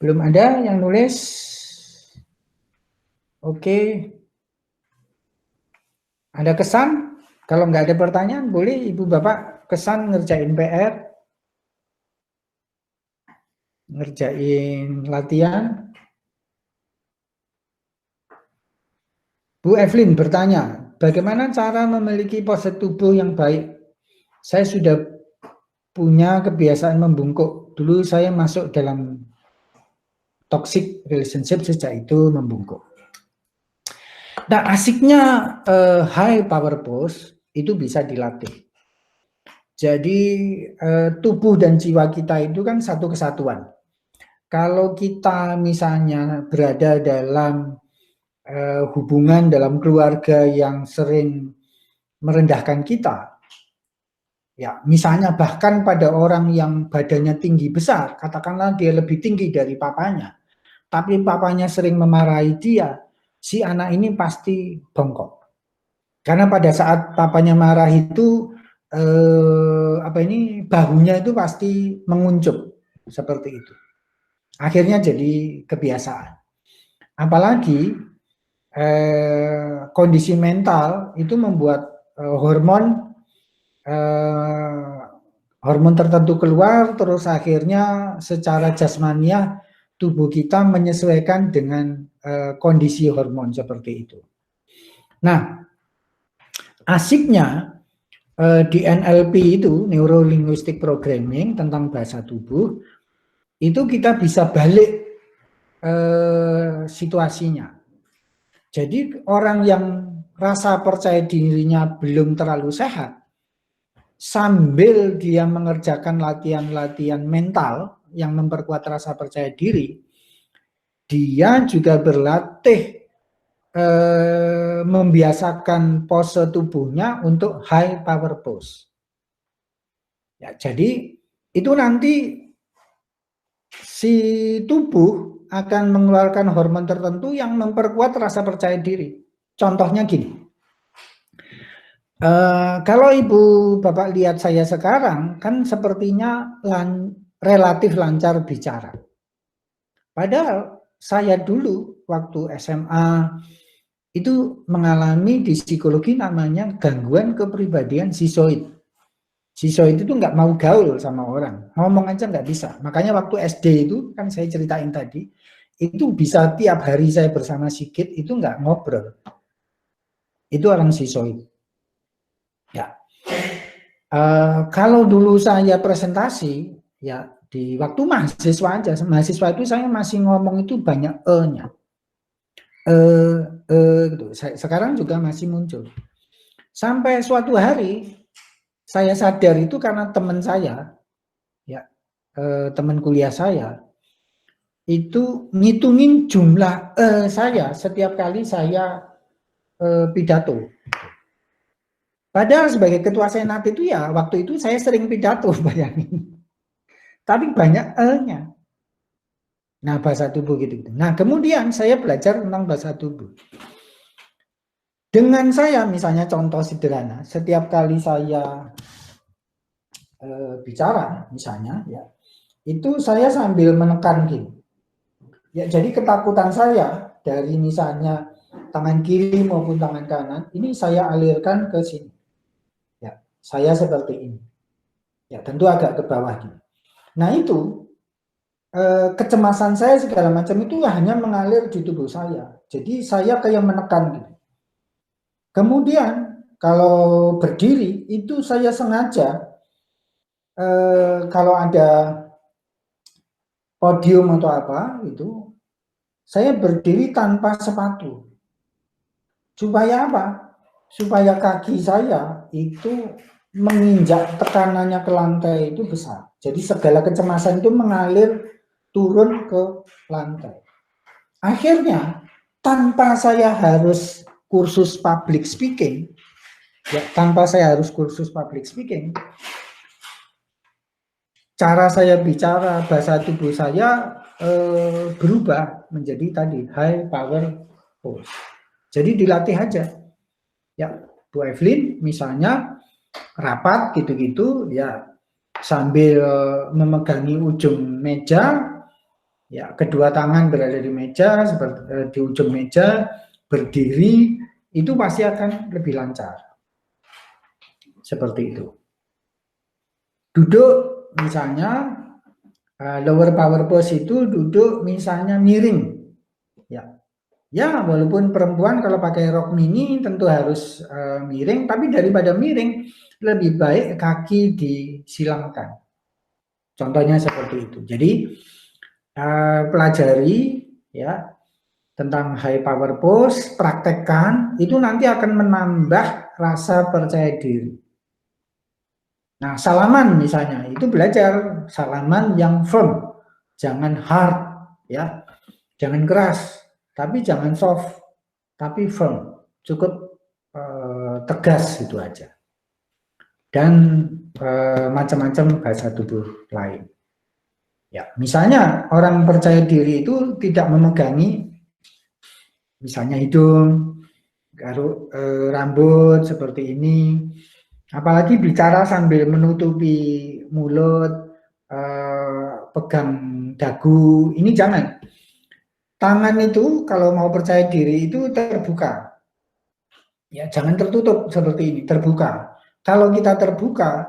Belum ada yang nulis? Oke. Ada kesan? Kalau nggak ada pertanyaan, boleh Ibu Bapak kesan ngerjain PR, ngerjain latihan. Bu Evelyn bertanya, bagaimana cara memiliki pose tubuh yang baik? Saya sudah punya kebiasaan membungkuk. Dulu saya masuk dalam toxic relationship, sejak itu membungkuk. Nah, asiknya high power pose itu bisa dilatih. Jadi tubuh dan jiwa kita itu kan satu kesatuan. Kalau kita misalnya berada dalam hubungan dalam keluarga yang sering merendahkan kita, ya misalnya bahkan pada orang yang badannya tinggi besar, katakanlah dia lebih tinggi dari papanya, tapi papanya sering memarahi dia, si anak ini pasti bongkok. Karena pada saat papanya marah itu bahunya itu pasti menguncup seperti itu. Akhirnya jadi kebiasaan. Apalagi kondisi mental itu membuat hormon tertentu keluar, terus akhirnya secara jasmaniah tubuh kita menyesuaikan dengan kondisi hormon seperti itu. Nah, asiknya di NLP itu, Neuro Linguistic Programming, tentang bahasa tubuh, itu kita bisa balik situasinya. Jadi orang yang rasa percaya dirinya belum terlalu sehat, sambil dia mengerjakan latihan-latihan mental yang memperkuat rasa percaya diri, dia juga berlatih membiasakan pose tubuhnya untuk high power pose. Ya, jadi itu nanti si tubuh akan mengeluarkan hormon tertentu yang memperkuat rasa percaya diri. Contohnya gini, kalau Ibu Bapak lihat saya sekarang, kan sepertinya relatif lancar bicara. Padahal saya dulu waktu SMA itu mengalami di psikologi namanya gangguan kepribadian sisoid. Sisoid itu nggak mau gaul sama orang, ngomong aja nggak bisa. Makanya waktu SD itu kan saya ceritain tadi, itu bisa tiap hari saya bersama Sigit itu nggak ngobrol. Itu orang sisoid. Ya. Kalau dulu saya presentasi, ya di waktu mahasiswa aja, mahasiswa itu saya masih ngomong itu banyak e-nya. Gitu. Sekarang juga masih muncul. Sampai suatu hari saya sadar itu karena teman saya, ya teman kuliah saya, itu ngitungin jumlah saya setiap kali saya pidato. Padahal sebagai ketua senat itu ya waktu itu saya sering pidato, bayangin. Tapi banyak e-nya. Nah, bahasa tubuh gitu. Nah, kemudian saya belajar tentang bahasa tubuh. Dengan saya, misalnya contoh sederhana, setiap kali saya bicara, misalnya, ya, itu saya sambil menekan gini. Ya, jadi ketakutan saya dari misalnya tangan kiri maupun tangan kanan, ini saya alirkan ke sini. Ya, saya seperti ini. Ya, tentu agak ke bawah gini. Nah, itu kecemasan saya segala macam itu hanya mengalir di tubuh saya. Jadi saya kayak menekan gitu. Kemudian kalau berdiri itu saya sengaja kalau ada podium atau apa itu saya berdiri tanpa sepatu. Supaya apa? Supaya kaki saya itu menginjak tekanannya ke lantai itu besar. Jadi segala kecemasan itu mengalir turun ke lantai. Akhirnya tanpa saya harus kursus public speaking, ya, cara saya bicara, bahasa tubuh saya berubah menjadi tadi high power pose. Jadi dilatih aja. Ya, Bu Evelyn misalnya rapat gitu-gitu, ya sambil memegangi ujung meja, ya kedua tangan berada di meja, seperti di ujung meja, berdiri, itu pasti akan lebih lancar. Seperti itu. Duduk misalnya lower power pose itu duduk misalnya miring. Ya, walaupun perempuan kalau pakai rok mini tentu harus miring, tapi daripada miring lebih baik kaki disilangkan. Contohnya seperti itu. Jadi pelajari ya tentang high power pose, praktekkan, itu nanti akan menambah rasa percaya diri. Nah, salaman misalnya, itu belajar salaman yang firm, jangan hard, ya, jangan keras, tapi jangan soft, tapi firm, cukup tegas itu aja. Dan macam-macam bahasa tubuh lain. Ya, misalnya orang percaya diri itu tidak memegangi, misalnya hidung, garuk rambut seperti ini, apalagi bicara sambil menutupi mulut, pegang dagu, ini jangan. Tangan itu kalau mau percaya diri itu terbuka, ya jangan tertutup seperti ini, terbuka. Kalau kita terbuka,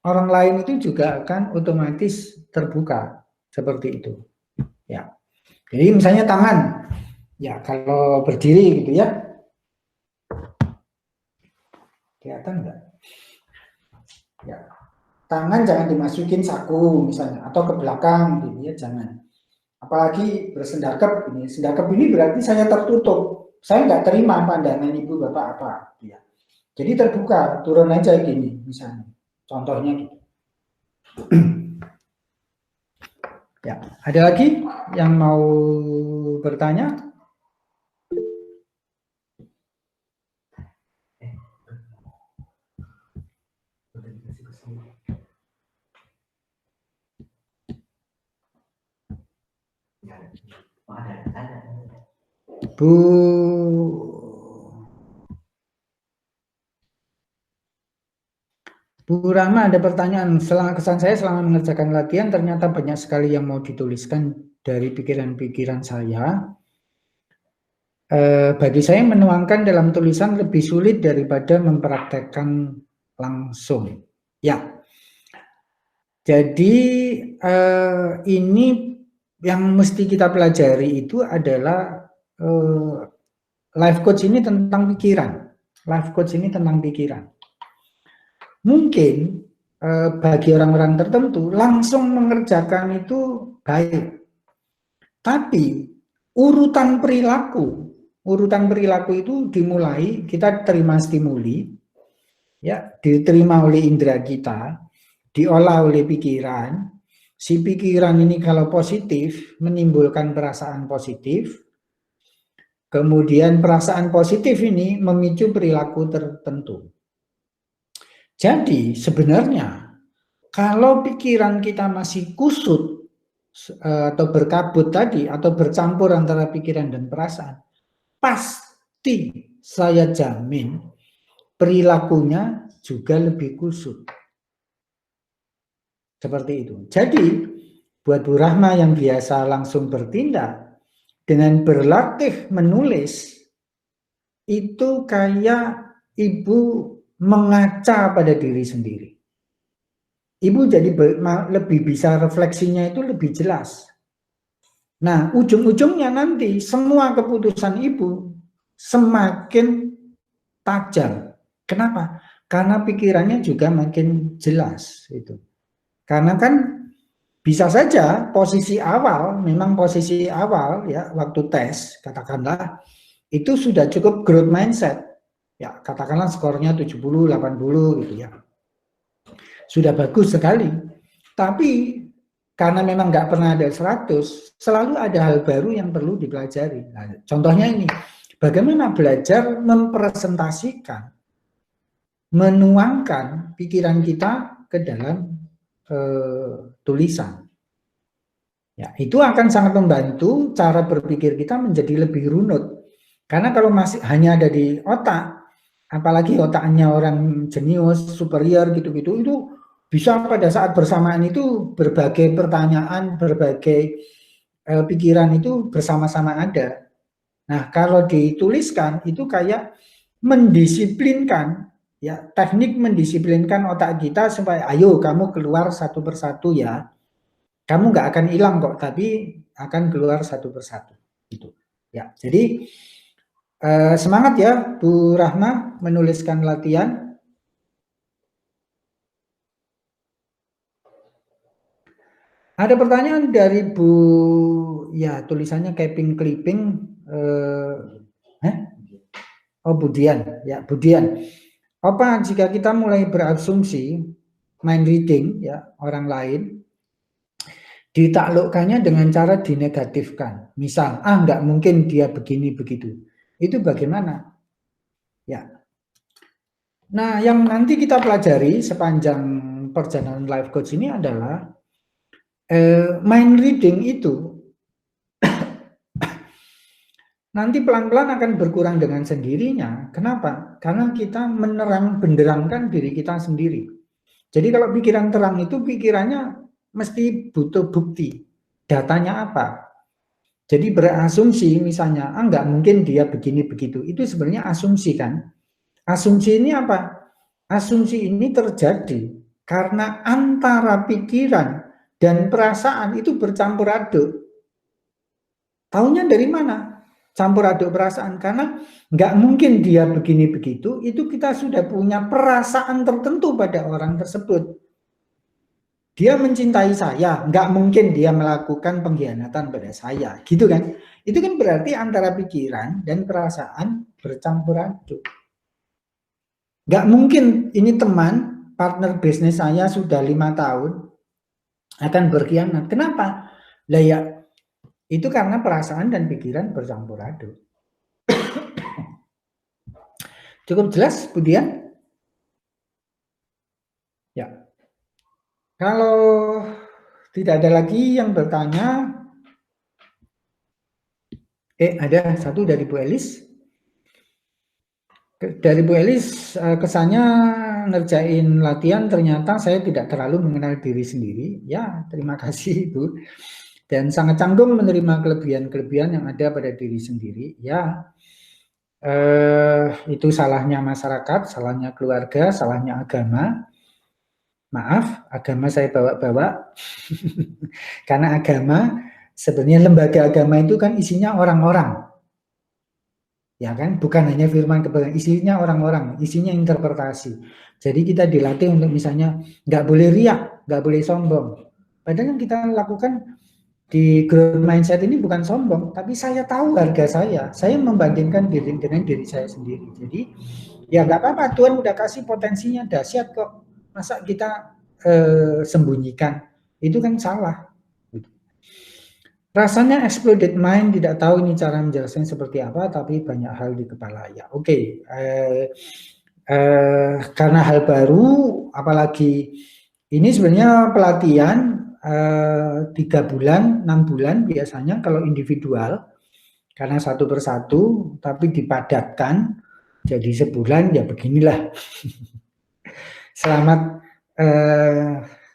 orang lain itu juga akan otomatis terbuka seperti itu. Ya, jadi misalnya tangan, ya kalau berdiri gitu ya, kelihatan enggak? Ya, tangan jangan dimasukin saku misalnya atau ke belakang gitu ya, jangan. Apalagi bersendakep ini, sendakep ini berarti saya tertutup, saya nggak terima pandangan ibu bapak apa, ya. Jadi terbuka, turun aja gini misalnya, contohnya gitu. Ya, ada lagi yang mau bertanya? Bu Rahma, ada pertanyaan. Selama kesan saya selama mengerjakan latihan, ternyata banyak sekali yang mau dituliskan dari pikiran-pikiran saya. Bagi saya menuangkan dalam tulisan lebih sulit daripada mempraktekkan langsung. Ya, jadi ini yang mesti kita pelajari itu adalah life coach ini tentang pikiran. Life coach ini tentang pikiran. Mungkin bagi orang-orang tertentu langsung mengerjakan itu baik. Tapi urutan perilaku itu dimulai, kita terima stimuli, ya, diterima oleh indera kita, diolah oleh pikiran. Si pikiran ini kalau positif menimbulkan perasaan positif. Kemudian perasaan positif ini memicu perilaku tertentu. Jadi sebenarnya kalau pikiran kita masih kusut atau berkabut tadi atau bercampur antara pikiran dan perasaan, pasti saya jamin perilakunya juga lebih kusut. Seperti itu. Jadi buat Bu Rahma yang biasa langsung bertindak, dengan berlatih menulis itu kayak ibu mengaca pada diri sendiri. Ibu jadi lebih bisa refleksinya itu lebih jelas. Nah, ujung-ujungnya nanti semua keputusan ibu semakin tajam. Kenapa? Karena pikirannya juga makin jelas itu. Karena kan bisa saja posisi awal, memang posisi awal ya waktu tes katakanlah itu sudah cukup growth mindset. Ya, katakanlah skornya 70, 80 gitu ya. Sudah bagus sekali. Tapi karena memang nggak pernah ada 100, selalu ada hal baru yang perlu dipelajari. Nah, contohnya ini, bagaimana belajar mempresentasikan, menuangkan pikiran kita ke dalam tulisan. Ya, itu akan sangat membantu cara berpikir kita menjadi lebih runut. Karena kalau masih hanya ada di otak, apalagi otaknya orang jenius, superior gitu-gitu, itu bisa pada saat bersamaan itu berbagai pertanyaan, berbagai pikiran itu bersama-sama ada. Nah, kalau dituliskan itu kayak mendisiplinkan, ya, teknik mendisiplinkan otak kita supaya ayo kamu keluar satu persatu ya. Kamu nggak akan hilang kok, tapi akan keluar satu persatu. Gitu. Ya, jadi semangat ya Bu Rahma menuliskan latihan. Ada pertanyaan dari Bu, ya tulisannya caping clipping. Oh Budian, ya Budian. Apa jika kita mulai berasumsi mind reading ya orang lain, ditaklukkannya dengan cara dinegatifkan. Misal, nggak mungkin dia begini begitu. Itu bagaimana? Ya. Nah, yang nanti kita pelajari sepanjang perjalanan life coach ini adalah mind reading itu nanti pelan-pelan akan berkurang dengan sendirinya. Kenapa? Karena kita benderangkan diri kita sendiri. Jadi kalau pikiran terang itu pikirannya mesti butuh bukti. Datanya apa? Jadi berasumsi misalnya, nggak mungkin dia begini begitu. Itu sebenarnya asumsi kan. Asumsi ini apa? Asumsi ini terjadi karena antara pikiran dan perasaan itu bercampur aduk. Taunya dari mana? Campur aduk perasaan, karena nggak mungkin dia begini begitu, itu kita sudah punya perasaan tertentu pada orang tersebut. Dia mencintai saya, nggak mungkin dia melakukan pengkhianatan pada saya, gitu kan? Itu kan berarti antara pikiran dan perasaan bercampur aduk. Nggak mungkin ini teman, partner bisnis saya sudah 5 tahun akan berkhianat. Kenapa? Lah ya, itu karena perasaan dan pikiran bercampur aduk. Cukup jelas, Budian? Ya. Kalau tidak ada lagi yang bertanya, ada satu dari Bu Elis. Dari Bu Elis, kesannya ngerjain latihan ternyata saya tidak terlalu mengenal diri sendiri. Ya, terima kasih Ibu. Dan sangat canggung menerima kelebihan-kelebihan yang ada pada diri sendiri. Ya, itu salahnya masyarakat, salahnya keluarga, salahnya agama. Maaf, agama saya bawa-bawa. Karena agama, sebenarnya lembaga agama itu kan isinya orang-orang. Ya kan, bukan hanya firman kebenaran, isinya orang-orang, isinya interpretasi. Jadi kita dilatih untuk misalnya nggak boleh riak, nggak boleh sombong. Padahal yang kita lakukan di growth mindset ini bukan sombong, tapi saya tahu harga saya membandingkan diri dengan diri saya sendiri. Jadi ya nggak apa-apa, Tuhan udah kasih potensinya dahsyat kok, masa kita sembunyikan, itu kan salah. Rasanya exploded mind, tidak tahu ini cara menjelaskan seperti apa, tapi banyak hal di kepala. Ya, oke. Karena hal baru, apalagi ini sebenarnya pelatihan 3 bulan, 6 bulan biasanya kalau individual, karena satu persatu, tapi dipadatkan jadi sebulan, ya beginilah. Selamat,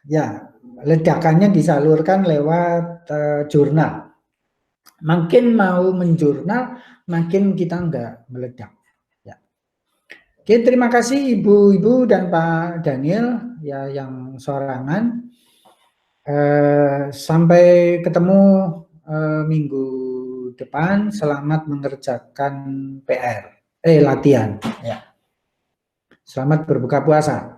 ya. Ledakannya disalurkan lewat jurnal. Makin mau menjurnal, makin kita enggak meledak. Ya. Oke, terima kasih Ibu-Ibu dan Pak Daniel ya yang sorangan. Sampai ketemu minggu depan. Selamat mengerjakan PR, latihan. Ya. Selamat berbuka puasa.